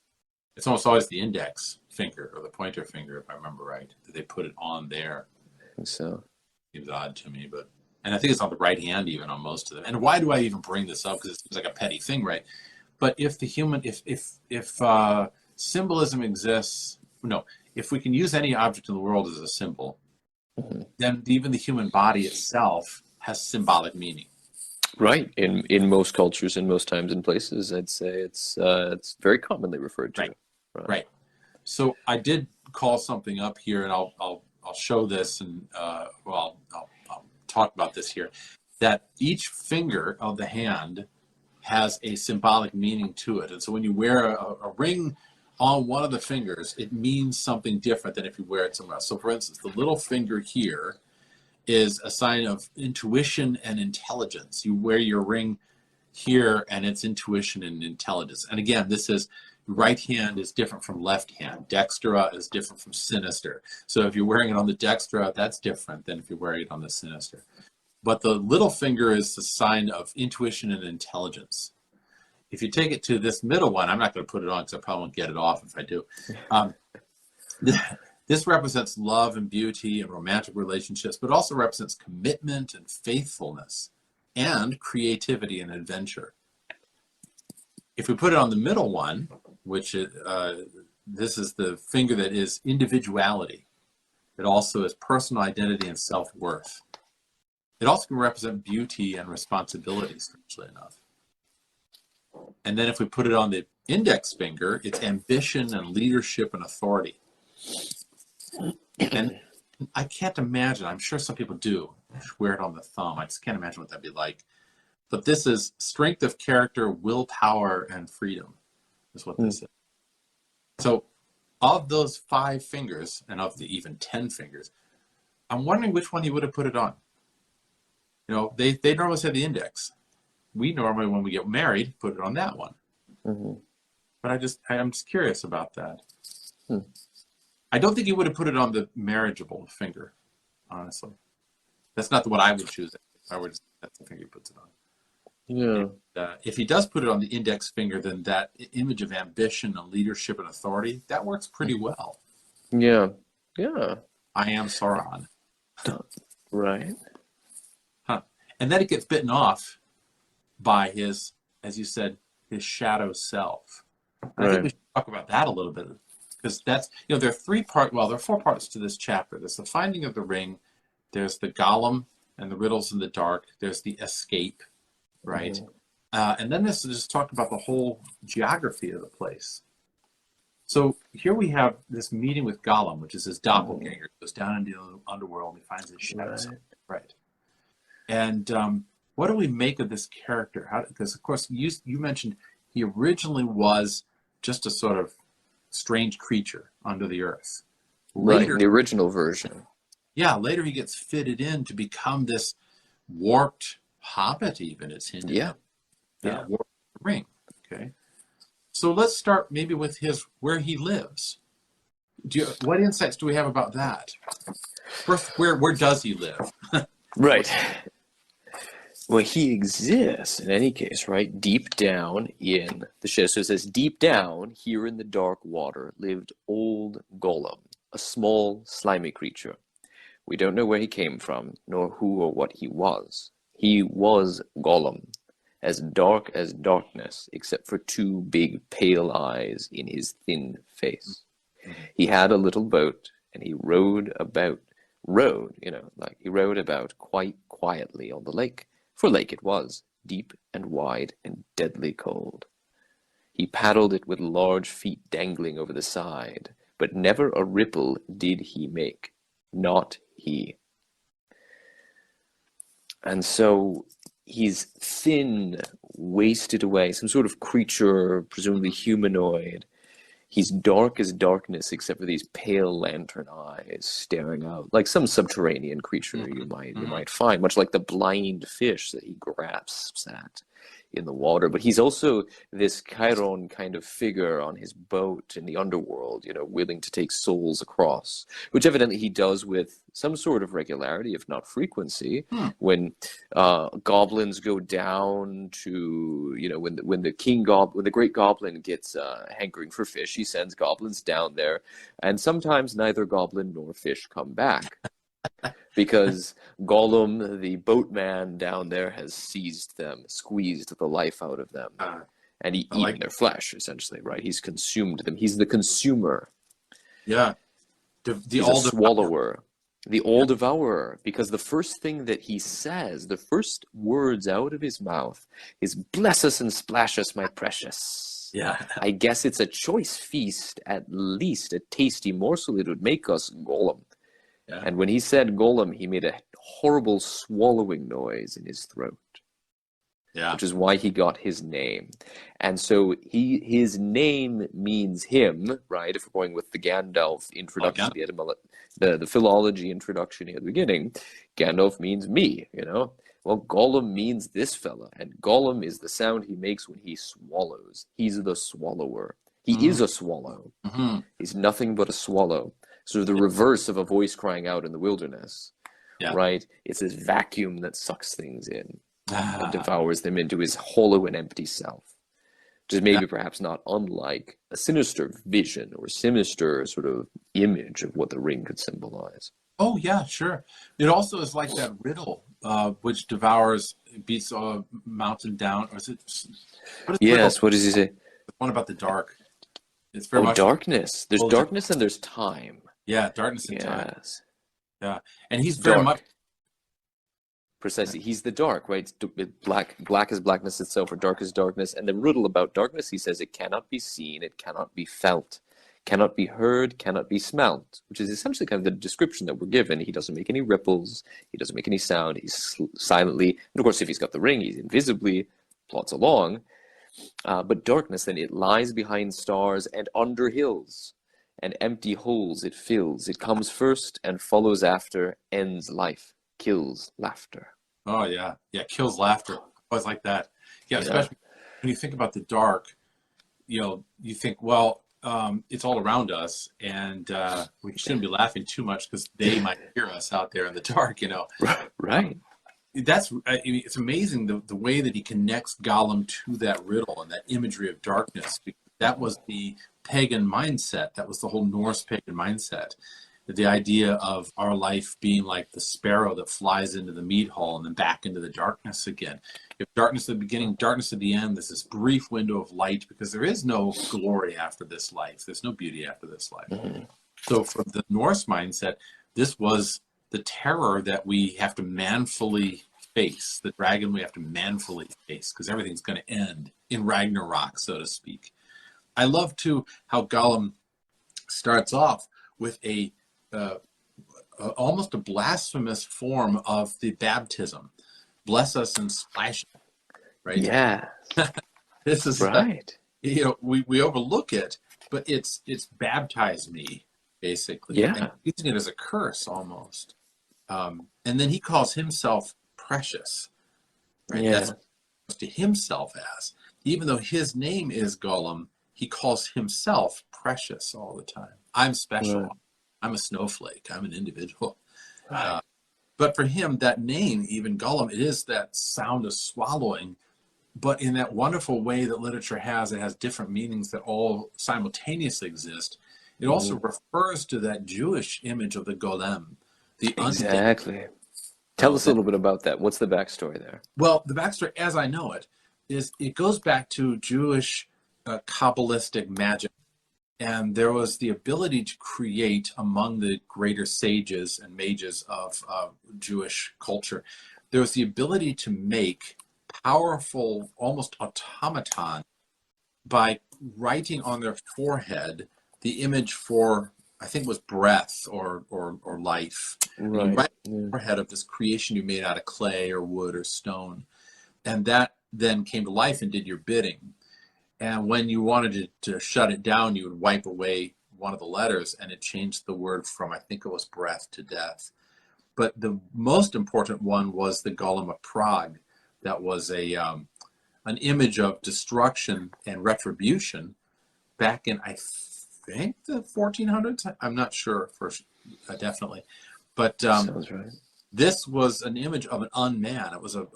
It's almost always the index finger or the pointer finger, if I remember right, that they put it on there. I think so. Seems odd to me, and I think it's on the right hand even on most of them. And why do I even bring this up? Because it seems like a petty thing, right? But if symbolism exists, no, if we can use any object in the world as a symbol, then even the human body itself has symbolic meaning. Right. In most cultures, in most times and places, I'd say it's very commonly referred to. Right. So I did call something up here, and I'll show this, and I'll talk about this here. That each finger of the hand has a symbolic meaning to it, and so when you wear a ring on one of the fingers, it means something different than if you wear it somewhere else. So, for instance, the little finger here is a sign of intuition and intelligence. You wear your ring here, and it's intuition and intelligence. And again, this is right hand is different from left hand. Dextra is different from sinister. So if you're wearing it on the dextra, that's different than if you're wearing it on the sinister. But the little finger is the sign of intuition and intelligence. If you take it to this middle one, I'm not going to put it on because I probably won't get it off if I do. This represents love and beauty and romantic relationships, but also represents commitment and faithfulness and creativity and adventure. If we put it on the middle one, which this is the finger that is individuality. It also is personal identity and self-worth. It also can represent beauty and responsibility, strangely enough. And then if we put it on the index finger, it's ambition and leadership and authority. And I can't imagine, I'm sure some people do wear it on the thumb. I just can't imagine what that'd be like. But this is strength of character, willpower, and freedom is what this is. So of those 5 fingers, and of the even 10 fingers, I'm wondering which one he would have put it on. You know, they normally say the index. We normally, when we get married, put it on that one. But I'm just curious about that. I don't think he would have put it on the marriageable finger, honestly. That's not the one I would choose. That's the finger he puts it on. Yeah. And, if he does put it on the index finger, then that image of ambition and leadership and authority, that works pretty well. Yeah. Yeah. I am Sauron. Right. And then it gets bitten off by his, as you said, his shadow self. And I think we should talk about that a little bit, because that's, you know, there are 4 parts to this chapter. There's the finding of the ring, there's the Gollum and the riddles in the dark, there's the escape, right? And then this is just talking about the whole geography of the place. So here we have this meeting with Gollum, which is his doppelganger. He goes down into the underworld and he finds his shadow self. Right. And what do we make of this character? Because, of course, you mentioned he originally was just a sort of strange creature under the earth. Later, the original version. Yeah, later he gets fitted in to become this warped hobbit, even, it's hinted. Yeah. Warped ring. Okay. So let's start maybe with where he lives. What insights do we have about that? First, where does he live? Right. Well, he exists in any case, right? Deep down in the shadow. So it says, deep down here in the dark water lived old Gollum, a small, slimy creature. We don't know where he came from, nor who or what he was. He was Gollum, as dark as darkness, except for 2 big pale eyes in his thin face. He had a little boat, and he rowed about quite quietly on the lake. For lake it was, deep and wide and deadly cold. He paddled it with large feet dangling over the side, but never a ripple did he make. Not he. And so he's thin, wasted away, some sort of creature, presumably humanoid. He's dark as darkness, except for these pale lantern eyes staring out, like some subterranean creature you might find, much like the blind fish that he grasps at in the water. But he's also this Chiron kind of figure on his boat in the underworld, willing to take souls across, which evidently he does with some sort of regularity, if not frequency. When goblins go down to, when the great goblin gets hankering for fish, he sends goblins down there, and sometimes neither goblin nor fish come back. Because Gollum, the boatman down there, has seized them, squeezed the life out of them, and eaten their flesh, essentially, right? He's consumed them. He's the consumer. Yeah. He's a swallower. The all-devourer. Because the first thing that he says, the first words out of his mouth is, "Bless us and splash us, my precious." Yeah. I guess it's a choice feast, at least a tasty morsel it would make us, Gollum. Yeah. And when he said Gollum, he made a horrible swallowing noise in his throat. Yeah. Which is why he got his name. And so his name means him, right? If we're going with the Gandalf introduction, the philology introduction at the beginning, Gandalf means me, Well, Gollum means this fella, and Gollum is the sound he makes when he swallows. He's the swallower. He is a swallow. He's nothing but a swallow. Sort of the reverse of a voice crying out in the wilderness, right? It's this vacuum that sucks things in and devours them into his hollow and empty self, which is maybe perhaps not unlike a sinister vision or sinister sort of image of what the ring could symbolize. Oh, yeah, sure. It also is like that riddle, which beats a mountain down. Or is it? What does he say? The one about the dark. It's very much darkness. There's darkness and there's time. Yeah, darkness and time. Yeah, and he's very dark. much precisely. He's the dark, right? Black is blackness itself, or dark is darkness. And the riddle about darkness, he says, it cannot be seen, it cannot be felt, cannot be heard, cannot be smelt, which is essentially kind of the description that we're given. He doesn't make any ripples, he doesn't make any sound. He's silently, and of course, if he's got the ring, he's invisibly plods along. But darkness, then, it lies behind stars and under hills. And empty holes it fills. It comes first and follows after, ends life, kills laughter. Oh, yeah. Yeah, kills laughter. Always like that. Yeah, especially when you think about the dark, you think, well, it's all around us, and we shouldn't be laughing too much because they might hear us out there in the dark, Right. It's amazing the way that he connects Gollum to that riddle and that imagery of darkness. That was the pagan mindset. That was the whole Norse pagan mindset. The idea of our life being like the sparrow that flies into the meat hole and then back into the darkness again. If darkness at the beginning, darkness at the end, there's this brief window of light because there is no glory after this life. There's no beauty after this life. So from the Norse mindset, this was the terror that we have to manfully face, the dragon we have to manfully face because everything's going to end in Ragnarok, so to speak. I love, too, how Gollum starts off with almost a blasphemous form of the baptism. Bless us and splash us, right? Yeah. This is right. We overlook it, but it's baptize me, basically. Yeah. And using it as a curse almost. And then he calls himself precious, right? Yeah. That's to himself as. Even though his name is Gollum, he calls himself precious all the time. I'm special. Right. I'm a snowflake. I'm an individual. Right. But for him, that name, even Gollum, it is that sound of swallowing, but in that wonderful way that literature has, it has different meanings that all simultaneously exist. It also refers to that Jewish image of the golem. Exactly. Tell us a little bit about that. What's the backstory there? Well, the backstory, as I know it, is it goes back to Jewish Kabbalistic magic. And there was the ability to create among the greater sages and mages of Jewish culture, there was the ability to make powerful, almost automaton by writing on their forehead the image for, I think it was breath or life. And you Right. write on the forehead of this creation you made out of clay or wood or stone. And that then came to life and did your bidding. And when you wanted to shut it down, you would wipe away one of the letters, and it changed the word from, I think it was breath, to death. But the most important one was the Golem of Prague. That was an image of destruction and retribution back in, I think, the 1400s. I'm not sure for definitely. But Sounds right. this was an image of an unman. It was a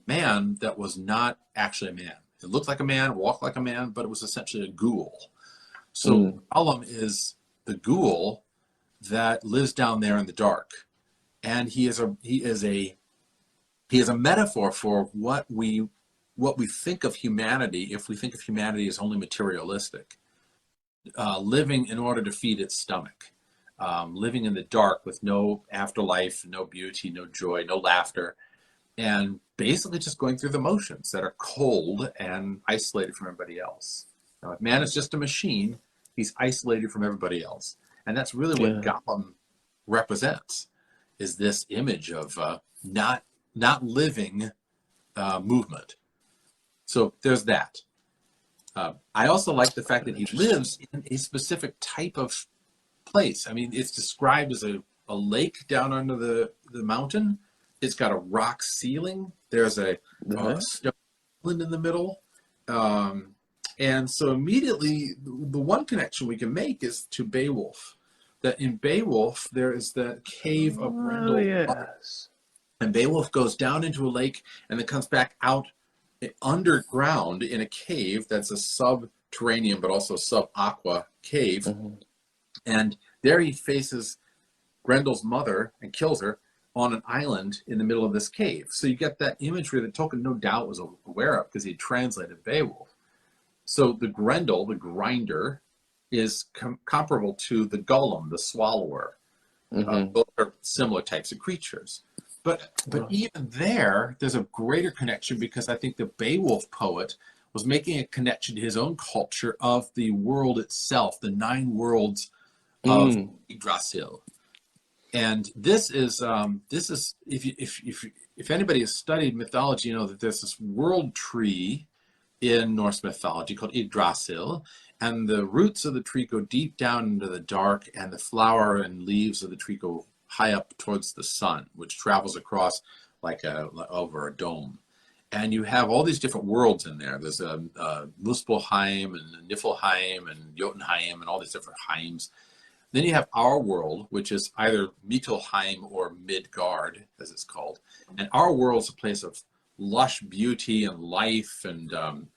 man that was not actually a man. It looked like a man, walked like a man, but it was essentially a ghoul. So Gollum is the ghoul that lives down there in the dark, and he is a metaphor for what we think of humanity if we think of humanity as only materialistic, living in order to feed its stomach, living in the dark with no afterlife, no beauty, no joy, no laughter, and basically just going through the motions that are cold and isolated from everybody else. Now, if man is just a machine, he's isolated from everybody else. And that's really what Gollum represents, is this image of not living movement. So there's that. I also like the fact that he lives in a specific type of place. I mean, it's described as a lake down under the mountain. It's got a rock ceiling. There's a stone island in the middle. And so immediately, the one connection we can make is to Beowulf. That in Beowulf, there is the cave of Grendel. Yes. And Beowulf goes down into a lake and then comes back out underground in a cave that's a subterranean but also sub-aqua cave. And there he faces Grendel's mother and kills her on an island in the middle of this cave. So you get that imagery that Tolkien no doubt was aware of because he had translated Beowulf. So the Grendel, the grinder, is comparable to the Gollum, the swallower. Both are similar types of creatures. But even there's a greater connection, because I think the Beowulf poet was making a connection to his own culture of the world itself, the 9 worlds of Yggdrasil. And this is if anybody has studied mythology, you know that there's this world tree in Norse mythology called Yggdrasil, and the roots of the tree go deep down into the dark, and the flower and leaves of the tree go high up towards the sun, which travels across like over a dome. And you have all these different worlds in there. There's Muspelheim and Niflheim and Jotunheim and all these different heims. Then you have our world, which is either Mittelheim or Midgard, as it's called. And our world is a place of lush beauty and life and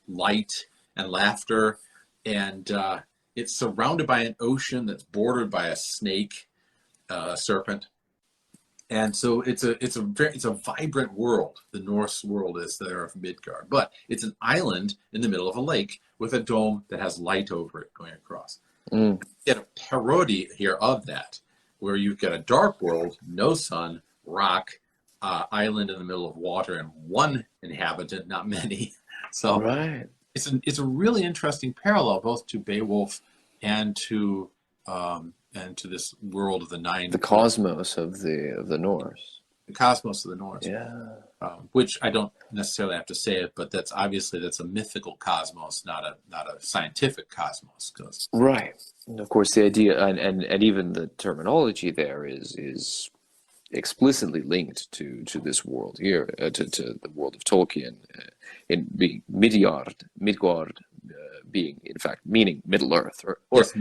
light and laughter. And it's surrounded by an ocean that's bordered by a snake, serpent. And so it's a vibrant world. The Norse world is there of Midgard. But it's an island in the middle of a lake with a dome that has light over it going across. You get a parody here of that, where you've got a dark world, no sun, rock, island in the middle of water, and one inhabitant, not many. So it's a really interesting parallel, both to Beowulf and to this world of the 9, the cosmos of the Norse. The cosmos of the Norse. Yeah. Which I don't necessarily have to say it, but that's a mythical cosmos, not a scientific cosmos. Right. And of course, the idea and even the terminology there is explicitly linked to this world here, to the world of Tolkien, in being Midgard being in fact meaning Middle Earth, or yes,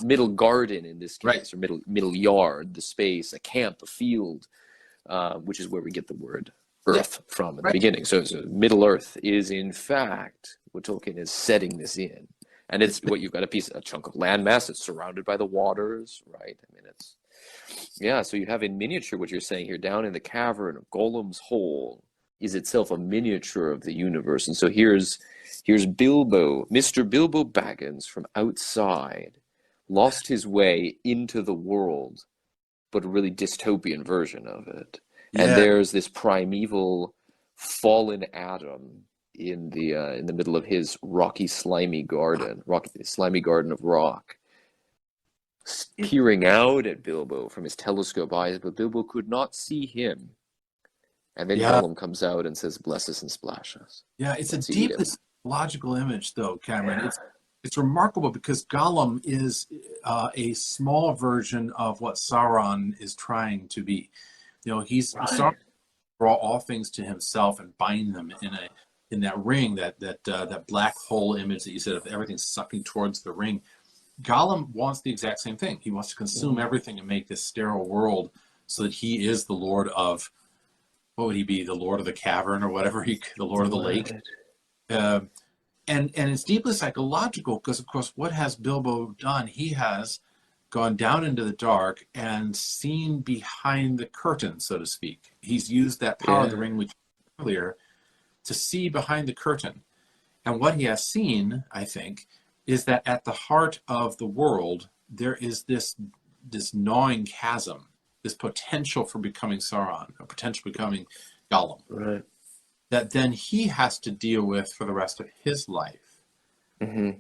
middle garden in this case, right. or middle yard, the space, a camp, a field, which is where we get the word Earth from in the beginning. So Middle Earth is in fact what Tolkien is setting this in, and it's what you've got a chunk of landmass that's surrounded by the waters, right? I mean, so you have in miniature what you're saying here. Down in the cavern of Gollum's hole is itself a miniature of the universe, and so here's Bilbo, Mr. Bilbo Baggins from outside, lost his way into the world, but a really dystopian version of it. Yeah. And there's this primeval fallen Adam in the middle of his rocky, slimy garden of rock, peering out at Bilbo from his telescope eyes, but Bilbo could not see him. And then Yeah, Gollum comes out and says, "Bless us and splash us. yeah. It's a Let's eat deeply him." logical image, though, Cameron. Yeah. It's remarkable because Gollum is a small version of what Sauron is trying to be. He's Sauron Right. draw all things to himself and bind them in that ring, that black hole image that you said of everything sucking towards the ring. Gollum wants the exact same thing. He wants to consume everything and make this sterile world so that he is the Lord of, what would he be? The Lord of the Cavern or whatever, the Lord of the Lake. Right. Uh, and it's deeply psychological because, of course, what has Bilbo done? He has gone down into the dark and seen behind the curtain, so to speak. He's used that power of the Yeah. ring, which earlier, to see behind the curtain. And what he has seen, I think, is that at the heart of the world, there is this gnawing chasm, this potential for becoming Sauron, a potential becoming Gollum, Right. that then he has to deal with for the rest of his life. Hmm.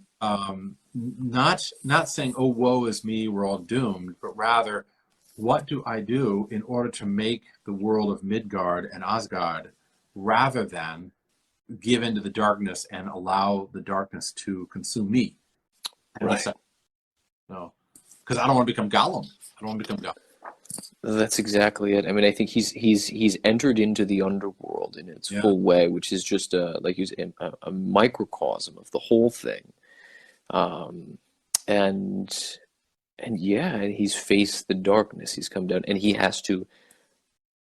Not saying, "Oh, woe is me, we're all doomed," but rather, what do I do in order to make the world of Midgard and Asgard, rather than give into the darkness and allow the darkness to consume me? And Right. no, because I don't want to become Gollum. I don't want to become Gollum. That's exactly it. I mean, I think he's entered into the underworld in its Yeah. full way, which is just like you said, a microcosm of the whole thing. Um, and yeah, he's faced the darkness. He's come down, and he has to.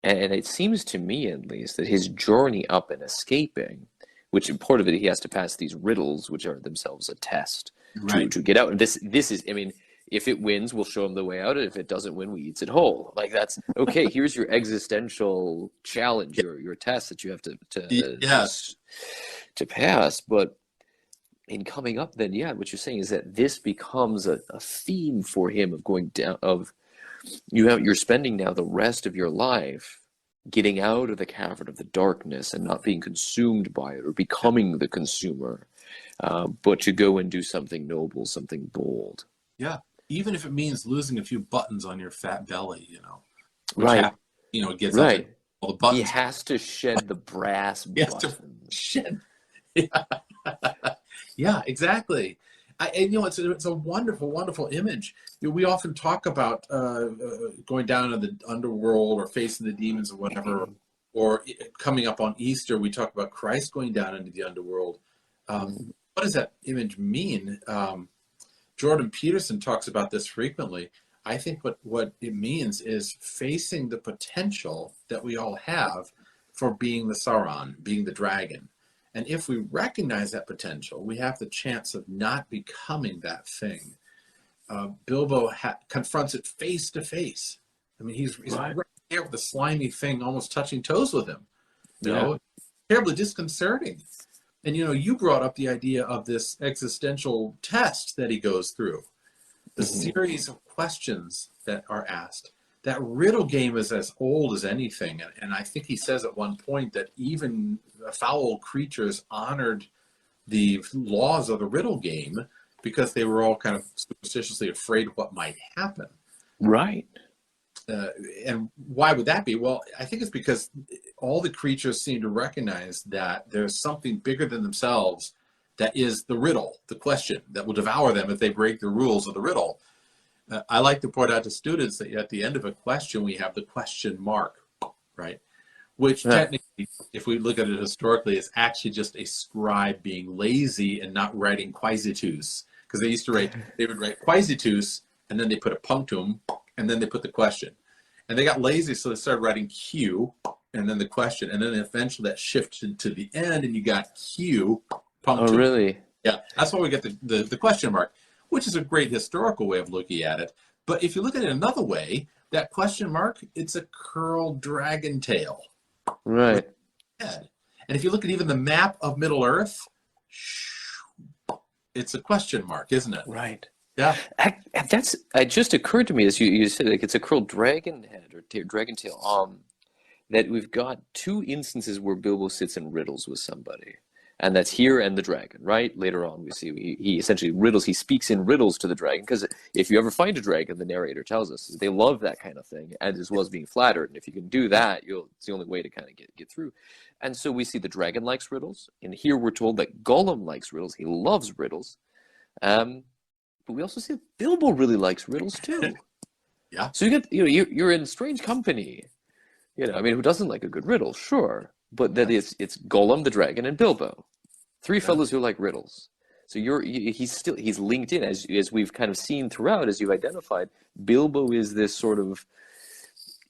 And it seems to me, at least, that his journey up and escaping, which in part of it he has to pass these riddles, which are themselves a test Right. to get out. And this is, I mean, if it wins, we'll show him the way out. And if it doesn't win, we eats it whole. Like that's okay. Here's your existential challenge, your test that you have Yes. to pass. But in coming up, then yeah, what you're saying is that this becomes a theme for him of going down of you're spending now the rest of your life getting out of the cavern of the darkness and not being consumed by it or becoming the consumer, but to go and do something noble, something bold. Yeah. Even if it means losing a few buttons on your fat belly, which Right. happens, it gets up to Right. all the He buttons. has to shed the brass He has to buttons. shed. Yeah, exactly. It's a wonderful, wonderful image. We often talk about going down in the underworld or facing the demons or whatever, or coming up on Easter, we talk about Christ going down into the underworld. What does that image mean? Jordan Peterson talks about this frequently. I think what it means is facing the potential that we all have for being the Sauron, being the dragon. And if we recognize that potential, we have the chance of not becoming that thing. Bilbo confronts it face to face. I mean, he's right there with the slimy thing almost touching toes with him. Terribly disconcerting. And you brought up the idea of this existential test that he goes through, the series of questions that are asked. That riddle game is as old as anything, and I think he says at one point that even foul creatures honored the laws of the riddle game because they were all kind of superstitiously afraid of what might happen. Right. And why would that be? Well, I think it's because all the creatures seem to recognize that there's something bigger than themselves that is the riddle, the question, that will devour them if they break the rules of the riddle. I like to point out to students that at the end of a question, we have the question mark, right? Which technically, if we look at it historically, is actually just a scribe being lazy and not writing quasitus. Because they would write quasitus, and then they put a punctum, and then they put the question. And they got lazy, so they started writing Q, and then the question. And then eventually that shifted to the end, and you got Q, punctum. Oh, really? Yeah, that's why we get the question mark, which is a great historical way of looking at it. But if you look at it another way, that question mark, it's a curled dragon tail. Right. And if you look at even the map of Middle-earth, it's a question mark, isn't it? Right. Yeah. It just occurred to me as you said, like it's a curled dragon head or dragon tail. That we've got two instances where Bilbo sits in riddles with somebody. And that's here and the dragon, right? Later on, we see he essentially riddles. He speaks in riddles to the dragon, because if you ever find a dragon, the narrator tells us they love that kind of thing, and as well as being flattered. And if you can do that, it's the only way to kind of get through. And so we see the dragon likes riddles, and here we're told that Gollum likes riddles. He loves riddles, but we also see that Bilbo really likes riddles too. Yeah. So you're in strange company. I mean, who doesn't like a good riddle? Sure. But that it's Gollum, the dragon, and Bilbo, three fellows who like riddles. So he's linked in, as we've kind of seen throughout, as you've identified. Bilbo is this sort of,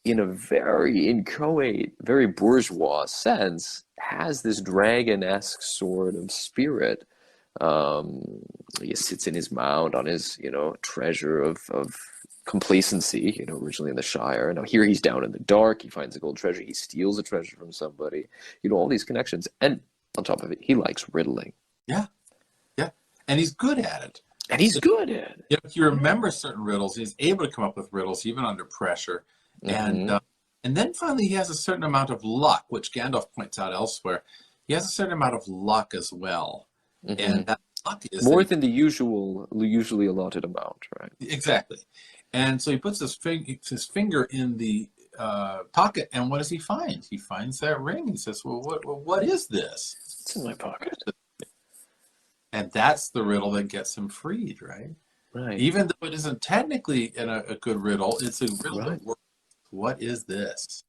in a very inchoate, very bourgeois sense, has this dragon-esque sort of spirit. He sits in his mound on his treasure of complacency, originally in the Shire. Now here he's down in the dark. He finds a gold treasure. He steals a treasure from somebody. All these connections. And on top of it, he likes riddling. Yeah. And he's good at it. If you remember certain riddles, he's able to come up with riddles even under pressure. And then finally he has a certain amount of luck, which Gandalf points out elsewhere. He has a certain amount of luck as well. And that luck is more than the usually allotted amount, right? Exactly. And so he puts his finger in the pocket, and what does he find? He finds that ring. He says, well, what is this? It's in my pocket. And that's the riddle that gets him freed, right? Right. Even though it isn't technically a good riddle, it's a riddle that works. What is this?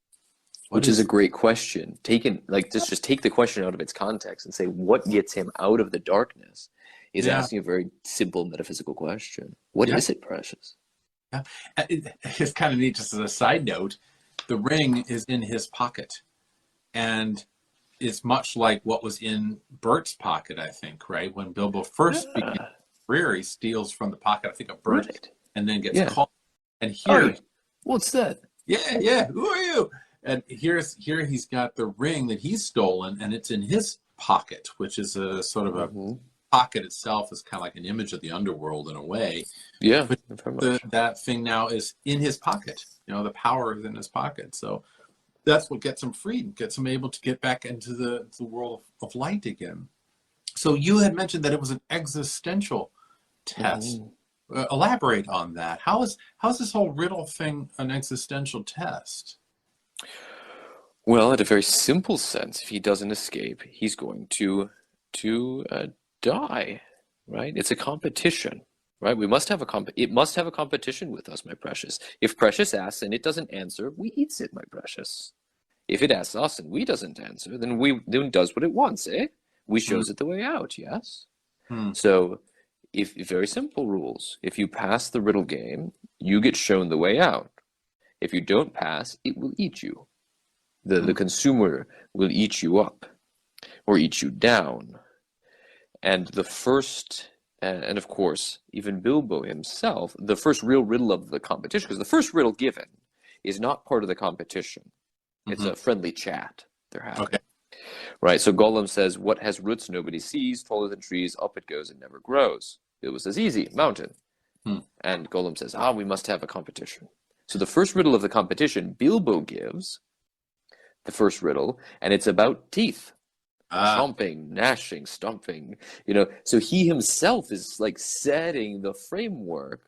Which is a great question. Just take the question out of its context and say, what gets him out of the darkness is asking a very simple metaphysical question. What is it, Precious? Yeah, it's kind of neat. Just as a side note, the ring is in his pocket, and it's much like what was in Bert's pocket, I think. Right when Bilbo first begins his career, he steals from the pocket, I think, of Bert, and then gets caught. And here, what's that? Yeah. Who are you? And here he's got the ring that he's stolen, and it's in his pocket, which is a sort of a pocket itself is kind of like an image of the underworld in a way. Yeah, but that thing now is in his pocket. The power is in his pocket. So that's what gets him freed, gets him able to get back into the world of light again. So you had mentioned that it was an existential test. Elaborate on that. How's this whole riddle thing an existential test? Well, in a very simple sense, if he doesn't escape, he's going to die, right? It's a competition, right? It must have a competition with us, my precious. If Precious asks and it doesn't answer, we eats it, my precious. If it asks us and we doesn't answer, then it does what it wants, eh? We shows it the way out, yes? So, if very simple rules. If you pass the riddle game, you get shown the way out. If you don't pass, it will eat you. The consumer will eat you up or eat you down. And the first, and of course, even Bilbo himself, the first real riddle of the competition, because the first riddle given is not part of the competition. It's a friendly chat they're having. Okay. Right, so Gollum says, what has roots nobody sees, taller than trees, up it goes and never grows. Bilbo says, easy, mountain. And Gollum says, we must have a competition. So the first riddle of the competition, Bilbo gives the first riddle, and it's about teeth. Chomping, gnashing, stomping, so he himself is like setting the framework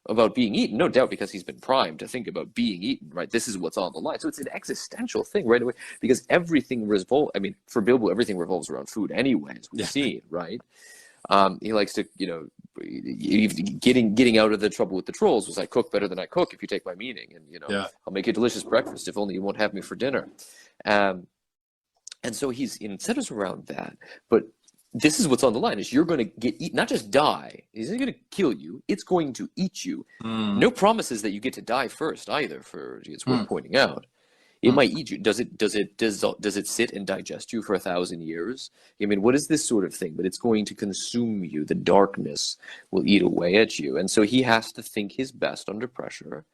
about being eaten, no doubt, because he's been primed to think about being eaten, right? This is what's on the line. So it's an existential thing right away, because everything for Bilbo, everything revolves around food anyway, as we've seen, right? He likes to, getting out of the trouble with the trolls was, I cook better than I cook if you take my meaning, and I'll make you a delicious breakfast if only you won't have me for dinner. And so he's centers around that, but this is what's on the line: is you're going to get eaten, not just die. He's not going to kill you; it's going to eat you. No promises that you get to die first either. It's worth pointing out. It might eat you. Does it sit and digest you for 1,000 years? I mean, what is this sort of thing? But it's going to consume you. The darkness will eat away at you, and so he has to think his best under pressure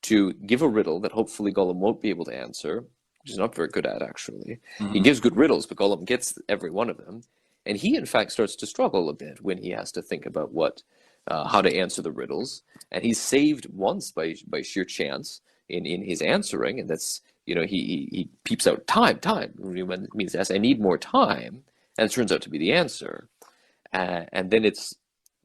to give a riddle that hopefully Gollum won't be able to answer, which he's not very good at, actually. He gives good riddles, but Gollum gets every one of them. And he, in fact, starts to struggle a bit when he has to think about how to answer the riddles. And he's saved once by sheer chance in his answering, and that's, he peeps out time. When it means, yes, I need more time. and it turns out to be the answer. And then it's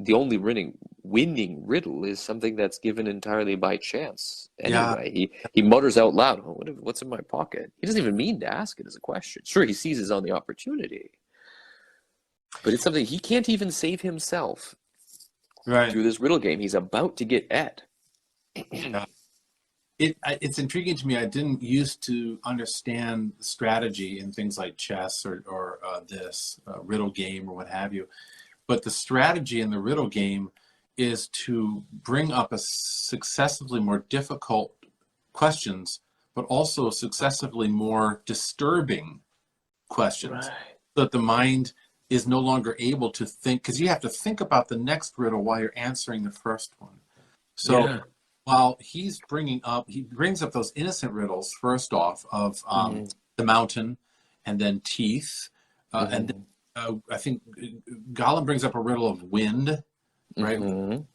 the only winning riddle is something that's given entirely by chance. Anyway, he mutters out loud, "Oh, what's in my pocket?" He doesn't even mean to ask it as a question. Sure, he seizes on the opportunity, but it's something he can't even save himself. Right. Through this riddle game, he's about to get Ed. It's intriguing to me. I didn't used to understand strategy in things like chess or this riddle game or what have you. But the strategy in the riddle game is to bring up a successively more difficult questions, but also successively more disturbing questions, so that the mind is no longer able to think, because you have to think about the next riddle while you're answering the first one. So while he brings up those innocent riddles first off of the mountain, and then teeth, and then I think Gollum brings up a riddle of wind, right? And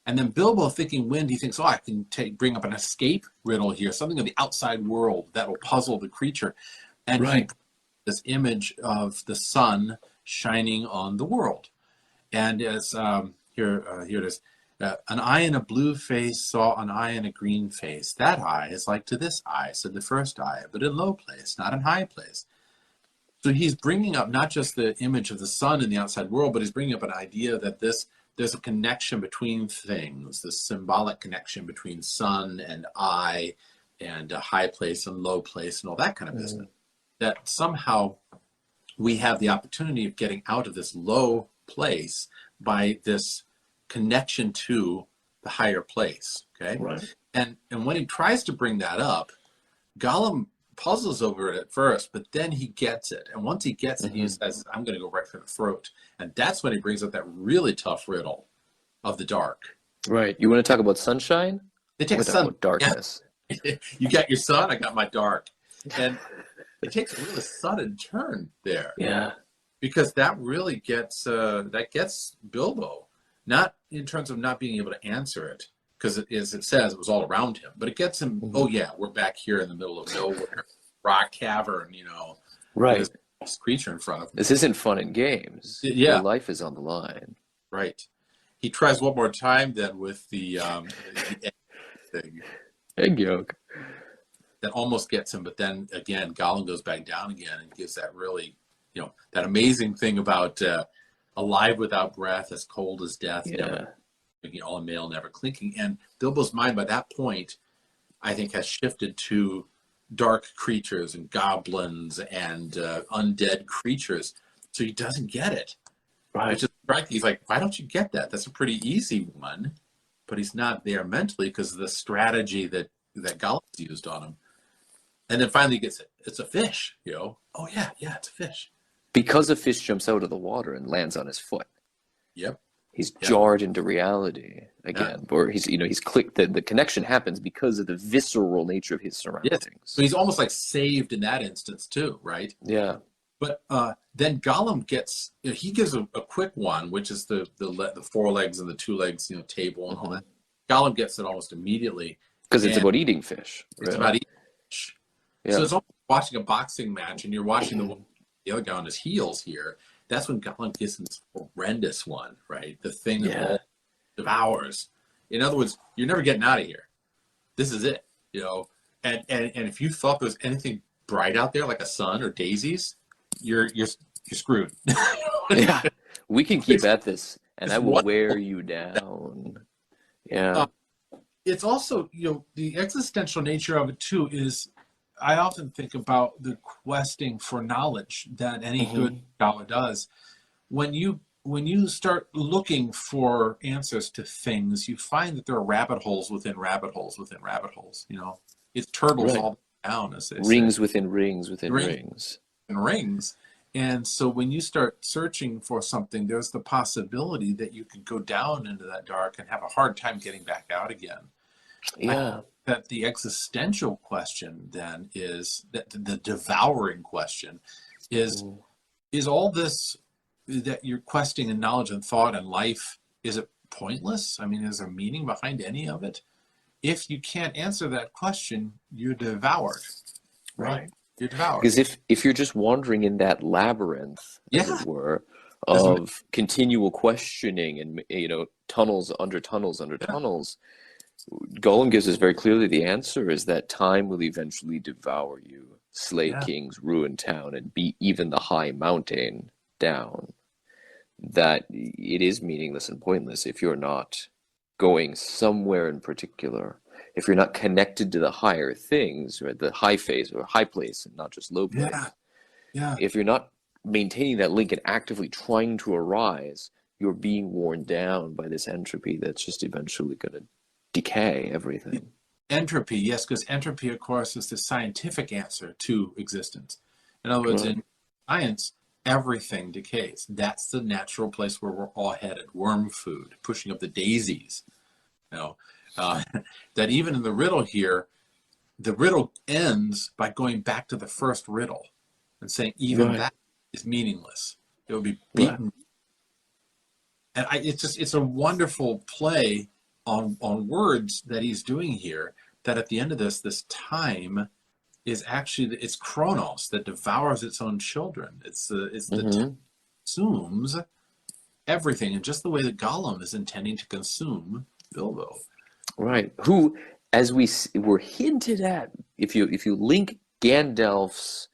then Bilbo, thinking wind, he thinks, oh, I can bring up an escape riddle here, something of the outside world that will puzzle the creature. And he this image of the sun shining on the world. And as here it is. An eye in a blue face saw an eye in a green face. That eye is like to this eye, said the first eye, but in low place, not in high place. So he's bringing up not just the image of the sun in the outside world, but he's bringing up an idea that there's a connection between things, this symbolic connection between sun and eye, and a high place and low place and all that kind of business. That somehow we have the opportunity of getting out of this low place by this connection to the higher place. Okay. And when he tries to bring that up, Gollum puzzles over it at first, but then he gets it. And once he gets it, he says, I'm going to go right for the throat. And that's when he brings up that really tough riddle of the dark. Right. You want to talk about sunshine? They take sun, darkness. Yeah. You got your sun, I got my dark. And it takes a really sudden turn there. Yeah. Because that really gets Bilbo, not in terms of not being able to answer it, because as it says, it was all around him, but it gets him, oh yeah, we're back here in the middle of nowhere, rock cavern, right. This creature in front of him. This isn't fun and games. Yeah. Your life is on the line. Right. He tries one more time then with the egg thing. Egg yolk. That almost gets him, but then again, Gollum goes back down again and gives that really, that amazing thing about alive without breath, as cold as death, never, all male, never clinking. And Bilbo's mind by that point, I think, has shifted to dark creatures and goblins and undead creatures. So he doesn't get it. Right. Which is striking. He's like, why don't you get that? That's a pretty easy one. But he's not there mentally because of the strategy that Gollum's used on him. And then finally he gets it. It's a fish, Oh, yeah, it's a fish. Because a fish jumps out of the water and lands on his foot. Yep. He's jarred into reality again. Or he's clicked. The connection happens because of the visceral nature of his surroundings. Yes. So he's almost like saved in that instance too, right? Yeah. But then Gollum gets, he gives a quick one, which is the 4 legs and the 2 legs, table and all that. Gollum gets it almost immediately. Because it's about eating fish. It's about eating fish. Yeah. So it's almost watching a boxing match and you're watching the other guy on his heels here. That's when Gollum gets this horrendous one, right? The thing that all devours. In other words, you're never getting out of here. This is it, And if you thought there was anything bright out there, like a sun or daisies, you're screwed. Yeah, we can keep at this, and I will wear you down. Yeah. It's also, the existential nature of it too is, I often think about the questing for knowledge that any good scholar does. When you start looking for answers to things, you find that there are rabbit holes within rabbit holes within rabbit holes. It's turtles all down, as they rings say. Within rings within rings. And rings. And so when you start searching for something, there's the possibility that you could go down into that dark and have a hard time getting back out again. Yeah. That the existential question then is that the devouring question is all this that you're questing in knowledge and thought and life, is it pointless? I mean, is there meaning behind any of it? If you can't answer that question, you're devoured, right? You're devoured. Because if you're just wandering in that labyrinth, as Yeah. it were, Doesn't of continual questioning and tunnels under tunnels under yeah. tunnels, Gollum gives us very clearly the answer is that time will eventually devour you, slay Yeah. kings, ruin town, and beat even the high mountain down. That it is meaningless and pointless if you're not going somewhere in particular. If you're not connected to the higher things, or the high phase or high place, and not just low place. Yeah. Yeah. If you're not maintaining that link and actively trying to arise, you're being worn down by this entropy that's just eventually going to decay everything. Entropy, yes, because entropy, of course, is the scientific answer to existence. In other words, Right. in science, everything decays. That's the natural place where we're all headed. Worm food, pushing up the daisies. You know, that even in the riddle here, the riddle ends by going back to the first riddle and saying even Right. that is meaningless. It will be Right. beaten. And it's a wonderful play on words that he's doing here, that at the end of this time is actually, it's Chronos that devours its own children. It's the Mm-hmm. consumes everything in just the way that Gollum is intending to consume Bilbo. Right. Who, as were hinted at, if you link Gandalf's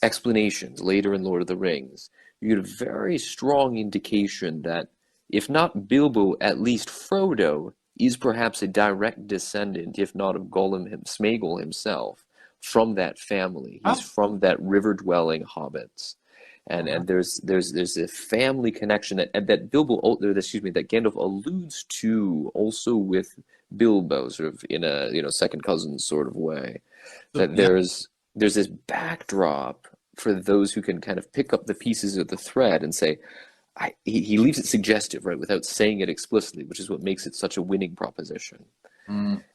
explanations later in Lord of the Rings, you get a very strong indication that, if not Bilbo, at least Frodo is perhaps a direct descendant, if not of Sméagol himself, from that family. He's from that river-dwelling hobbits. And there's a family connection that that Gandalf alludes to also with Bilbo, sort of in a second cousin sort of way. That there's this backdrop for those who can kind of pick up the pieces of the thread and say, he leaves it suggestive, right, without saying it explicitly, which is what makes it such a winning proposition.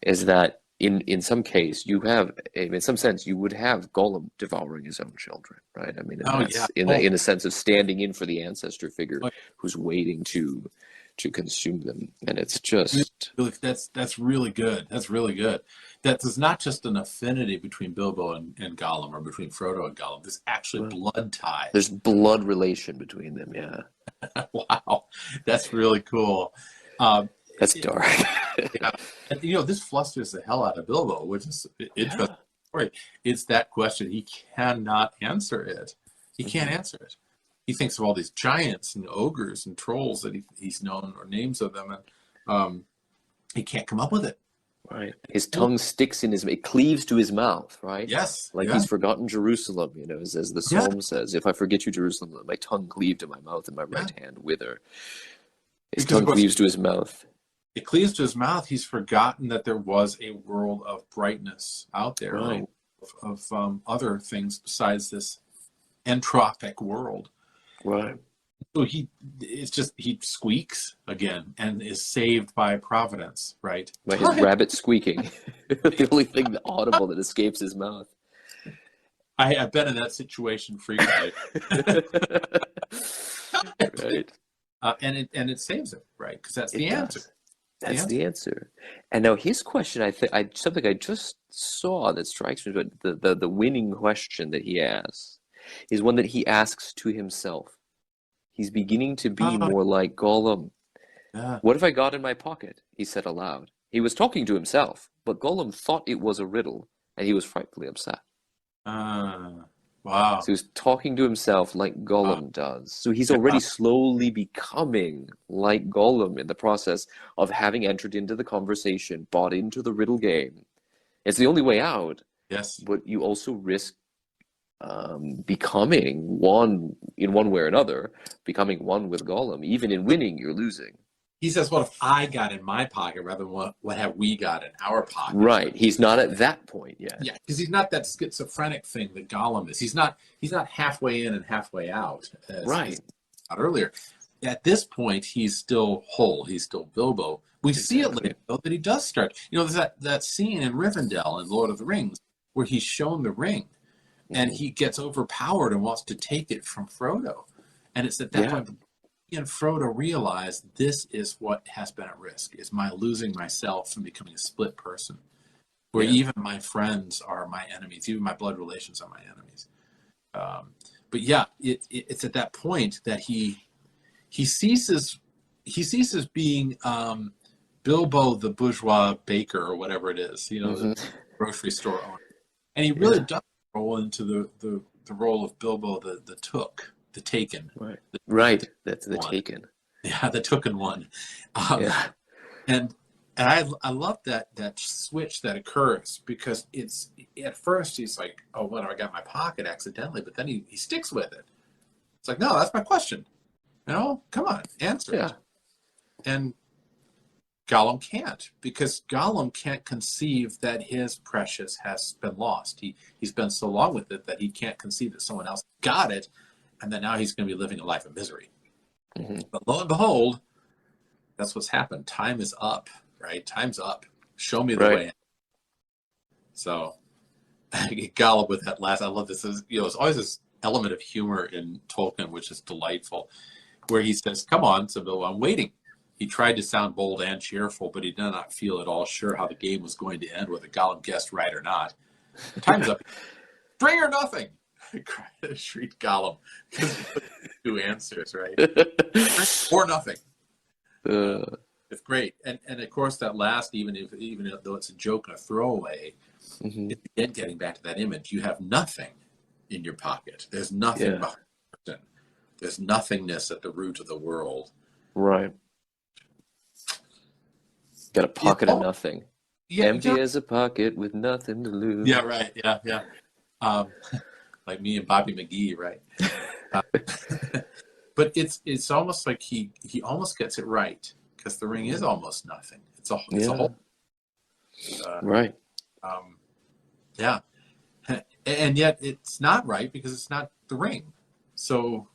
Is that in some case in some sense you would have Gollum devouring his own children, right? I mean, in a sense of standing in for the ancestor figure who's waiting to consume them, and it's just that's really good. That's really good. That there's not just an affinity between Bilbo and Gollum, or between Frodo and Gollum. There's actually blood ties. There's blood relation between them. Yeah. Wow, that's really cool. That's dark. Yeah. And, this flusters the hell out of Bilbo, which is an interesting story. It's that question. He cannot answer it. He can't answer it. He thinks of all these giants and ogres and trolls that he's known, or names of them, and he can't come up with it. Right. His tongue sticks in it cleaves to his mouth, right? Yes. Like he's forgotten Jerusalem, as the psalm says, if I forget you, Jerusalem, let my tongue cleave to my mouth and my right hand wither. His tongue cleaves to his mouth. It cleaves to his mouth. He's forgotten that there was a world of brightness out there, right, of other things besides this entropic world. Right. So he squeaks again and is saved by Providence, right? By his rabbit squeaking. The only thing audible that escapes his mouth. I've been in that situation frequently. Right. And it saves him, right? Because that's the answer. That's the answer. And now his question, something I just saw that strikes me, but the winning question that he asks is one that he asks to himself. He's beginning to be more like Gollum. Yeah. What have I got in my pocket? He said aloud. He was talking to himself, but Gollum thought it was a riddle, and he was frightfully upset. Wow. So he was talking to himself like Gollum does. So he's already slowly becoming like Gollum in the process of having entered into the conversation, bought into the riddle game. It's the only way out. Yes. But you also risk becoming one in one way or another, becoming one with Gollum. Even in winning, you're losing. He says, what if I got in my pocket rather than what have we got in our pocket? Right. He's not at that point yet. Yeah, because he's not that schizophrenic thing that Gollum is. He's not halfway in and halfway out, as earlier. At this point, he's still whole. He's still Bilbo. We see it later, though, that he does start. There's that scene in Rivendell in Lord of the Rings where he's shown the ring, and he gets overpowered and wants to take it from Frodo. And it's at that point he and Frodo realize this is what has been at risk, is my losing myself and becoming a split person. where Yeah. even my friends are my enemies, even my blood relations are my enemies. But yeah, it's at that point that he ceases being Bilbo the bourgeois baker or whatever it is, you know, Hmm. the grocery store owner, and he really Yeah. does roll into the role of Bilbo the taken, Right. the Right. That's the one. Taken. Yeah, the tooken one. Um, Yeah. and I love that switch that occurs, because it's, at first he's like, oh, what, I got my pocket accidentally, but then he sticks with it. It's like, no, that's my question. You know, come on, answer Yeah. it. And Gollum can't, because Gollum can't conceive that his precious has been lost. He's been so long with it that he can't conceive that someone else got it, and that now he's going to be living a life of misery. Hmm. But lo and behold, that's what's happened. Time is up, right? Time's up. Show me the Right. way. So Gollum with that last, I love this. Is, you know, it's always this element of humor in Tolkien, which is delightful, where he says, "Come on, Bilbo, I'm waiting." He tried to sound bold and cheerful, but he did not feel at all sure how the game was going to end, whether Gollum guessed right or not. Time's up. String or nothing, shrieked Gollum, because two answers, right? Or nothing. It's great, and of course that last, even though it's a joke and a throwaway, Mhm. it's again getting back to that image. You have nothing in your pocket. There's nothing Yeah. behind the curtain. There's nothingness at the root of the world. Right. Got a pocket of nothing. Yeah, Empty as a pocket with nothing to lose. yeah, right. Yeah. Like me and Bobby McGee, right? But it's almost like he almost gets it right, because the ring is almost nothing. It's a whole. Right. Yeah, and yet it's not right, because it's not the ring. So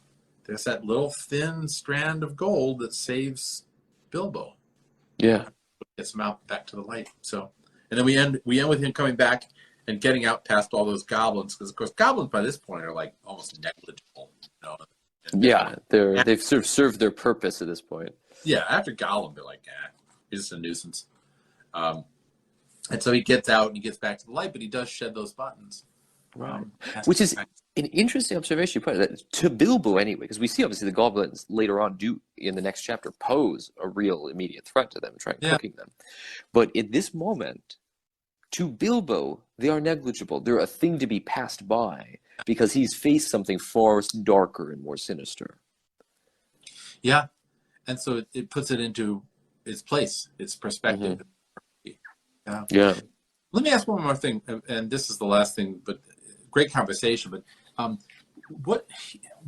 there's that little thin strand of gold that saves Bilbo, Yeah. gets him out back to the light. So, and then we end with him coming back and getting out past all those goblins, because of course goblins by this point are like almost negligible. You know? Yeah. They've sort of served their purpose at this point. Yeah, after Gollum, they're like, he's just a nuisance. And so he gets out and he gets back to the light, but he does shed those buttons. Right. Which is an interesting observation you put that to Bilbo anyway, because we see obviously the goblins later on do in the next chapter pose a real immediate threat to them, trying cooking them. But in this moment, to Bilbo, they are negligible. They're a thing to be passed by, because he's faced something far darker and more sinister. Yeah. And so it puts it into its place, its perspective. Mm-hmm. Yeah. Let me ask one more thing, and this is the last thing, but great conversation. But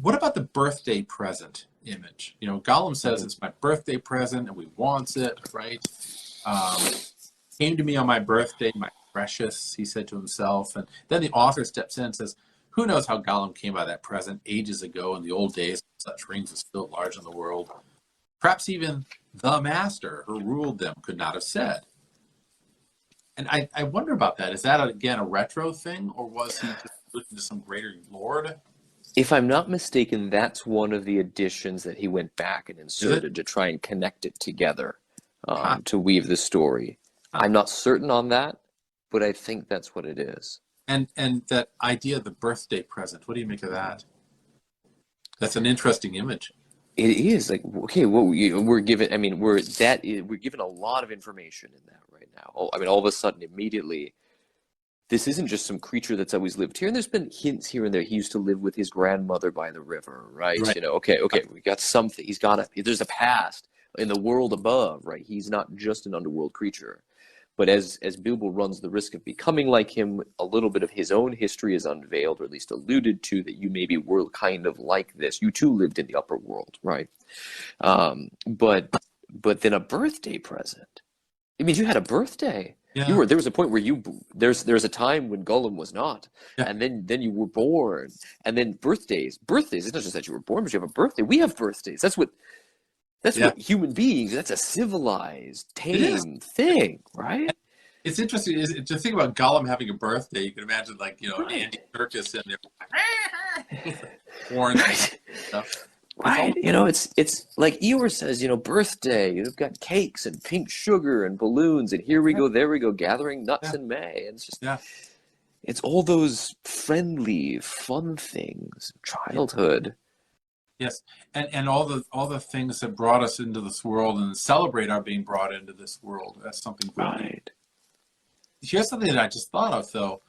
what about the birthday present image? You know, Gollum says it's my birthday present, and we wants it, right? Came to me on my birthday, my precious, he said to himself. And then the author steps in and says, who knows how Gollum came by that present ages ago in the old days, such rings were still large in the world. Perhaps even the master who ruled them could not have said. And I wonder about that. Is that, again, a retro thing, or was he just looking to some greater lord? If I'm not mistaken, that's one of the additions that he went back and inserted to try and connect it together, to weave the story. I'm not certain on that, but I think that's what it is. And that idea of the birthday present, what do you make of that? That's an interesting image. It is like, okay, well, we're given. I mean, we're given a lot of information in that right now. I mean, all of a sudden, immediately, this isn't just some creature that's always lived here. And there's been hints here and there. He used to live with his grandmother by the river, right? You know, okay, we got something. There's a past in the world above, right? He's not just an underworld creature. But as Bilbo runs the risk of becoming like him, a little bit of his own history is unveiled, or at least alluded to, that you maybe were kind of like this. You too lived in the upper world, right? But then a birthday present. It means you had a birthday. Yeah. There was a point where there's a time when Gollum was not, and then you were born, and then birthdays. It's not just that you were born, but you have a birthday. We have birthdays. That's what human beings. That's a civilized, tame thing, right? It's interesting to think about Gollum having a birthday. You can imagine, like, you know, Andy Serkis in there, horns and stuff. Right. It's like Eeyore says, birthday, you've got cakes and pink sugar and balloons, and here we go, there we go, gathering nuts Yeah. in May. And it's just, Yeah. it's all those friendly, fun things, childhood. Yes, and all the things that brought us into this world and celebrate our being brought into this world. That's something good. Right. Here's something that I just thought of though.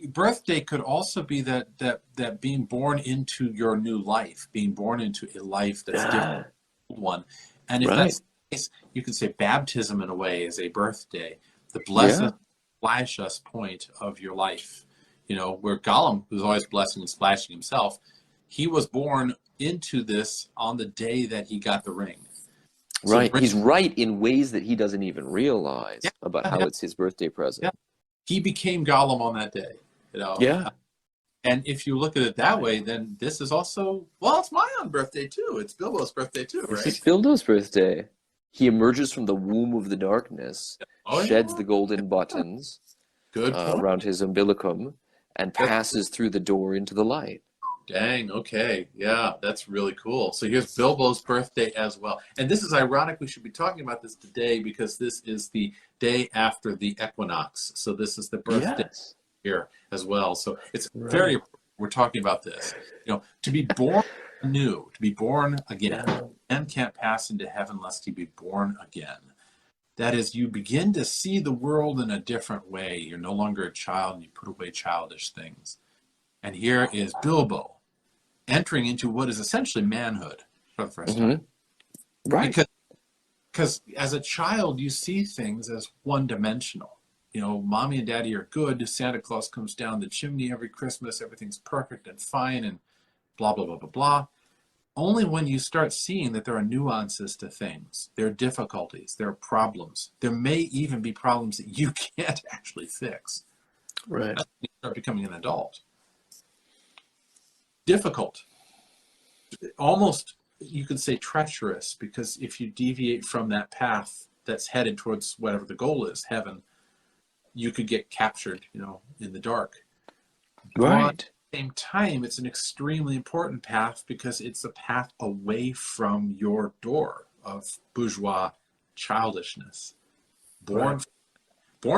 Birthday could also be that being born into your new life, being born into a life that's different Ah, from the old one. And if right. that's the case, you could say baptism in a way is a birthday, the blessed Yeah. splash us point of your life. Where Gollum, who's always blessing and splashing himself, he was born into this on the day that he got the ring. So the Right. ring, He's right in ways that he doesn't even realize yeah, about how yeah, it's his birthday present. yeah. He became Gollum on that day. Yeah. And if you look at it that way, then this is also, well, it's my own birthday too. It's Bilbo's birthday too, This right? is Bildo's birthday. He emerges from the womb of the darkness, Oh, sheds yeah. the golden buttons Good point. around his umbilicum, and That's- passes through the door into the light. Dang, okay. Yeah, that's really cool. So here's Bilbo's birthday as well. And this is ironic. We should be talking about this today because this is the day after the equinox. So this is the birthday Yes. here as well. So it's Right. very important we're talking about this. To be born anew, to be born again. Yeah. Man can't pass into heaven lest he be born again. That is, you begin to see the world in a different way. You're no longer a child and you put away childish things. And here is Bilbo entering into what is essentially manhood for the first time. Right. Because as a child, you see things as one-dimensional. Mommy and daddy are good. Santa Claus comes down the chimney every Christmas. Everything's perfect and fine and blah, blah, blah, blah, blah. Only when you start seeing that there are nuances to things, there are difficulties, there are problems. There may even be problems that you can't actually fix. Right. That's when you start becoming an adult. Difficult. Almost, you could say treacherous, because if you deviate from that path that's headed towards whatever the goal is, heaven, you could get captured, in the dark. Right. But at the same time, it's an extremely important path because it's a path away from your door of bourgeois childishness. Born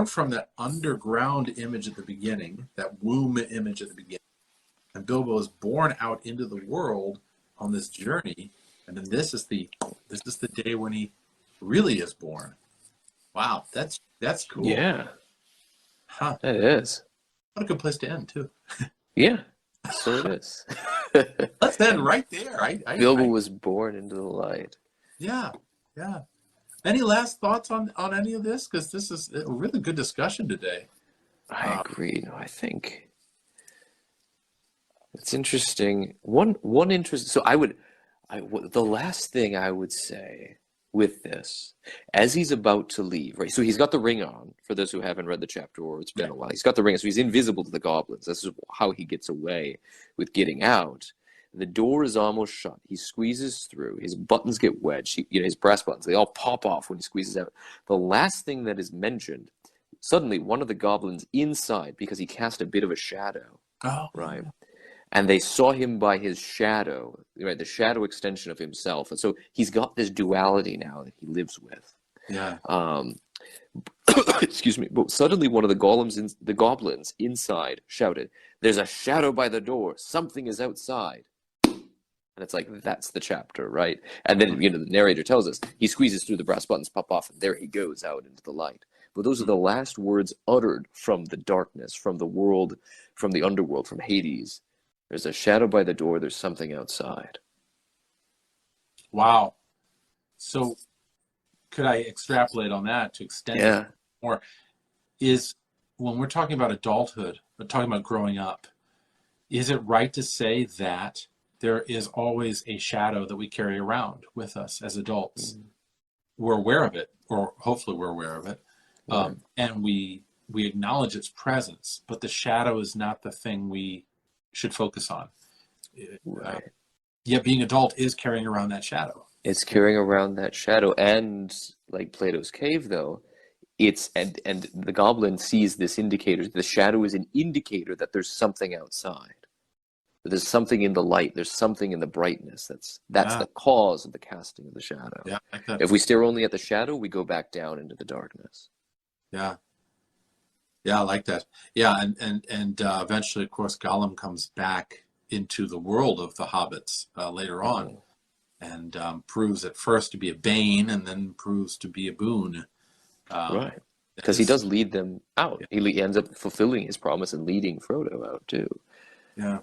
from that underground image at the beginning, that womb image at the beginning. And Bilbo is born out into the world on this journey, and then this is the day when he really is born. Wow, that's cool. Yeah. Huh. It is. What a good place to end too. Yeah. So it is. Let's end right there. Bilbo was born into the light. Yeah. Any last thoughts on any of this? Because this is a really good discussion today. I agree. No, I think it's interesting. One interest. So the last thing I would say with this, as he's about to leave, right? So he's got the ring on. For those who haven't read the chapter or it's been a while, he's got the ring, so he's invisible to the goblins. This is how he gets away with getting out. The door is almost shut. He squeezes through. His buttons get wedged. His brass buttons, they all pop off when he squeezes out. The last thing that is mentioned, suddenly one of the goblins inside, because he cast a bit of a shadow, right? And they saw him by his shadow, right? The shadow extension of himself. And so he's got this duality now that he lives with. Yeah. Excuse me. But suddenly one of the goblins inside shouted, "There's a shadow by the door. Something is outside." And it's like, that's the chapter, right? And then, the narrator tells us, he squeezes through, the brass buttons pop off, and there he goes out into the light. But those are the last words uttered from the darkness, from the world, from the underworld, from Hades. There's a shadow by the door. There's something outside. Wow. So could I extrapolate on that to extend it more? Is when we're talking about adulthood, we're talking about growing up, is it right to say that there is always a shadow that we carry around with us as adults? We're aware of it, or hopefully we're aware of it, and we acknowledge its presence, but the shadow is not the thing we should focus on. Right. Yet being adult is carrying around that shadow. It's carrying around that shadow, and like Plato's cave, though, and the goblin sees this indicator. The shadow is an indicator that there's something outside. But there's something in the light. There's something in the brightness. That's Yeah. the cause of the casting of the shadow. Yeah, I like that. If we stare only at the shadow, we go back down into the darkness. Yeah. Yeah, I like that. Yeah, and eventually, of course, Gollum comes back into the world of the hobbits later on, and proves at first to be a bane, and then proves to be a boon. Right. Because he does lead them out. He ends up fulfilling his promise and leading Frodo out too. Yeah.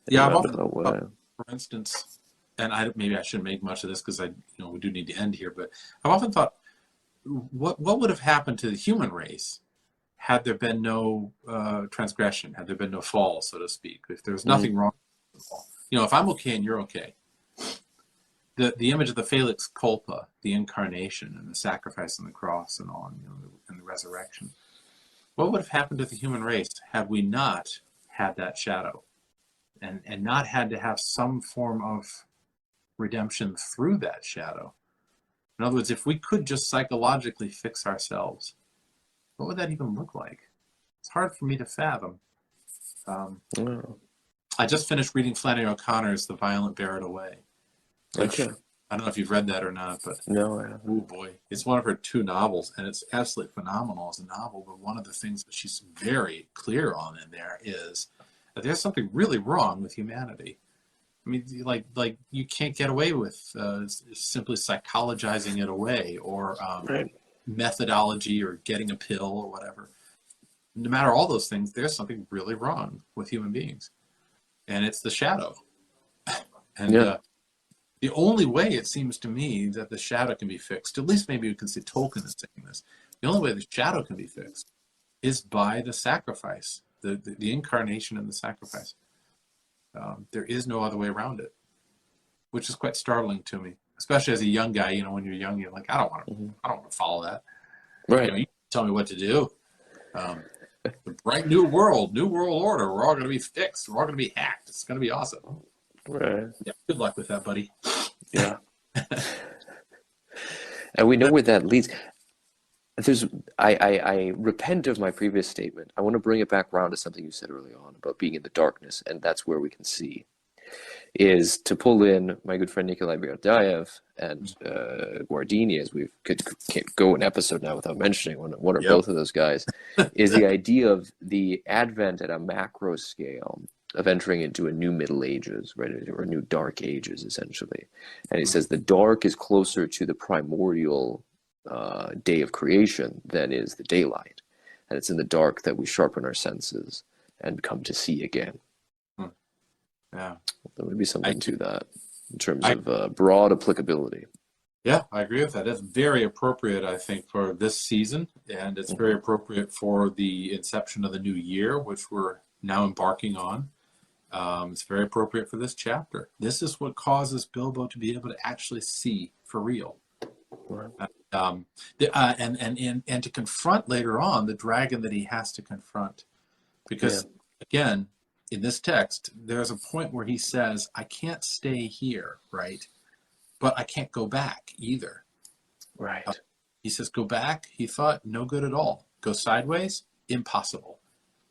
In a Yeah, I've often roundabout way. for instance, and maybe I shouldn't make much of this because we do need to end here, but I've often thought, what would have happened to the human race had there been no transgression, had there been no fall, so to speak, if there was nothing wrong with the fall. If I'm okay and you're okay, the image of the Felix Culpa, the incarnation and the sacrifice on the cross and all, and the resurrection. What would have happened to the human race had we not had that shadow, and not had to have some form of redemption through that shadow? In other words, if we could just psychologically fix ourselves, what would that even look like? It's hard for me to fathom. I just finished reading Flannery O'Connor's The Violent Bear It Away. Okay. I don't know if you've read that or not, but No, I haven't. oh boy, it's one of her 2 novels, and it's absolutely phenomenal as a novel. But one of the things that she's very clear on in there is that there's something really wrong with humanity. I mean, like you can't get away with simply psychologizing it away, or methodology, or getting a pill, or whatever. No matter all those things, there's something really wrong with human beings, and it's the shadow. And the only way, it seems to me, that the shadow can be fixed, at least maybe we can say Tolkien is saying this, the only way the shadow can be fixed is by the sacrifice, the incarnation and the sacrifice. There is no other way around it, which is quite startling to me, especially as a young guy. When you're young, you're like, I don't want to follow that. Right. You tell me what to do. The bright new world order. We're all going to be fixed. We're all going to be hacked. It's going to be awesome. Right. Yeah. Good luck with that, buddy. Yeah. And we know where that leads. I repent of my previous statement. I want to bring it back around to something you said early on about being in the darkness, and that's where we can see. Is to pull in my good friend Nikolai Berdyaev and Guardini, as can't go an episode now without mentioning one or both of those guys, is the idea of the advent at a macro scale of entering into a new Middle Ages, right, or a new Dark Ages, essentially. And he says the dark is closer to the primordial day of creation than is the daylight. And it's in the dark that we sharpen our senses and come to see again. Yeah. There would be something to that in terms of broad applicability. Yeah, I agree with that. It's very appropriate, I think, for this season, and it's very appropriate for the inception of the new year, which we're now embarking on. It's very appropriate for this chapter. This is what causes Bilbo to be able to actually see for real. And to confront later on the dragon that he has to confront. Because, again, in this text, there's a point where he says, I can't stay here, right? But I can't go back either. Right. He says, go back. He thought, no good at all. Go sideways, impossible.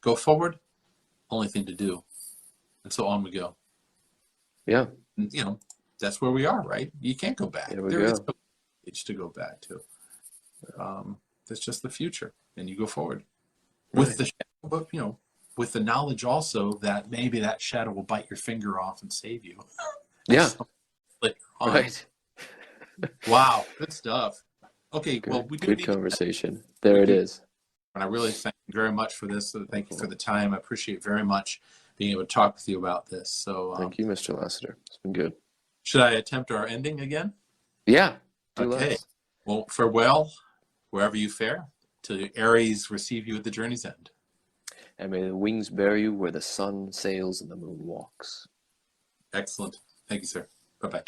Go forward, only thing to do. And so on we go. Yeah. And, that's where we are, right? You can't go back. There is no age to go back to. That's just the future. And you go forward. With the shadow, but, with the knowledge also that maybe that shadow will bite your finger off and save you. Yeah. Right. Wow. Good stuff. Okay. Well, we do good conversation. There it is. And I really thank you very much for this. So thank you for the time. I appreciate very much being able to talk with you about this. So thank you, Mr. Lassiter. It's been good. Should I attempt our ending again? Yeah. Okay. Well, farewell, wherever you fare, till Ares receive you at the journey's end. And may the wings bear you where the sun sails and the moon walks. Excellent. Thank you, sir. Bye-bye.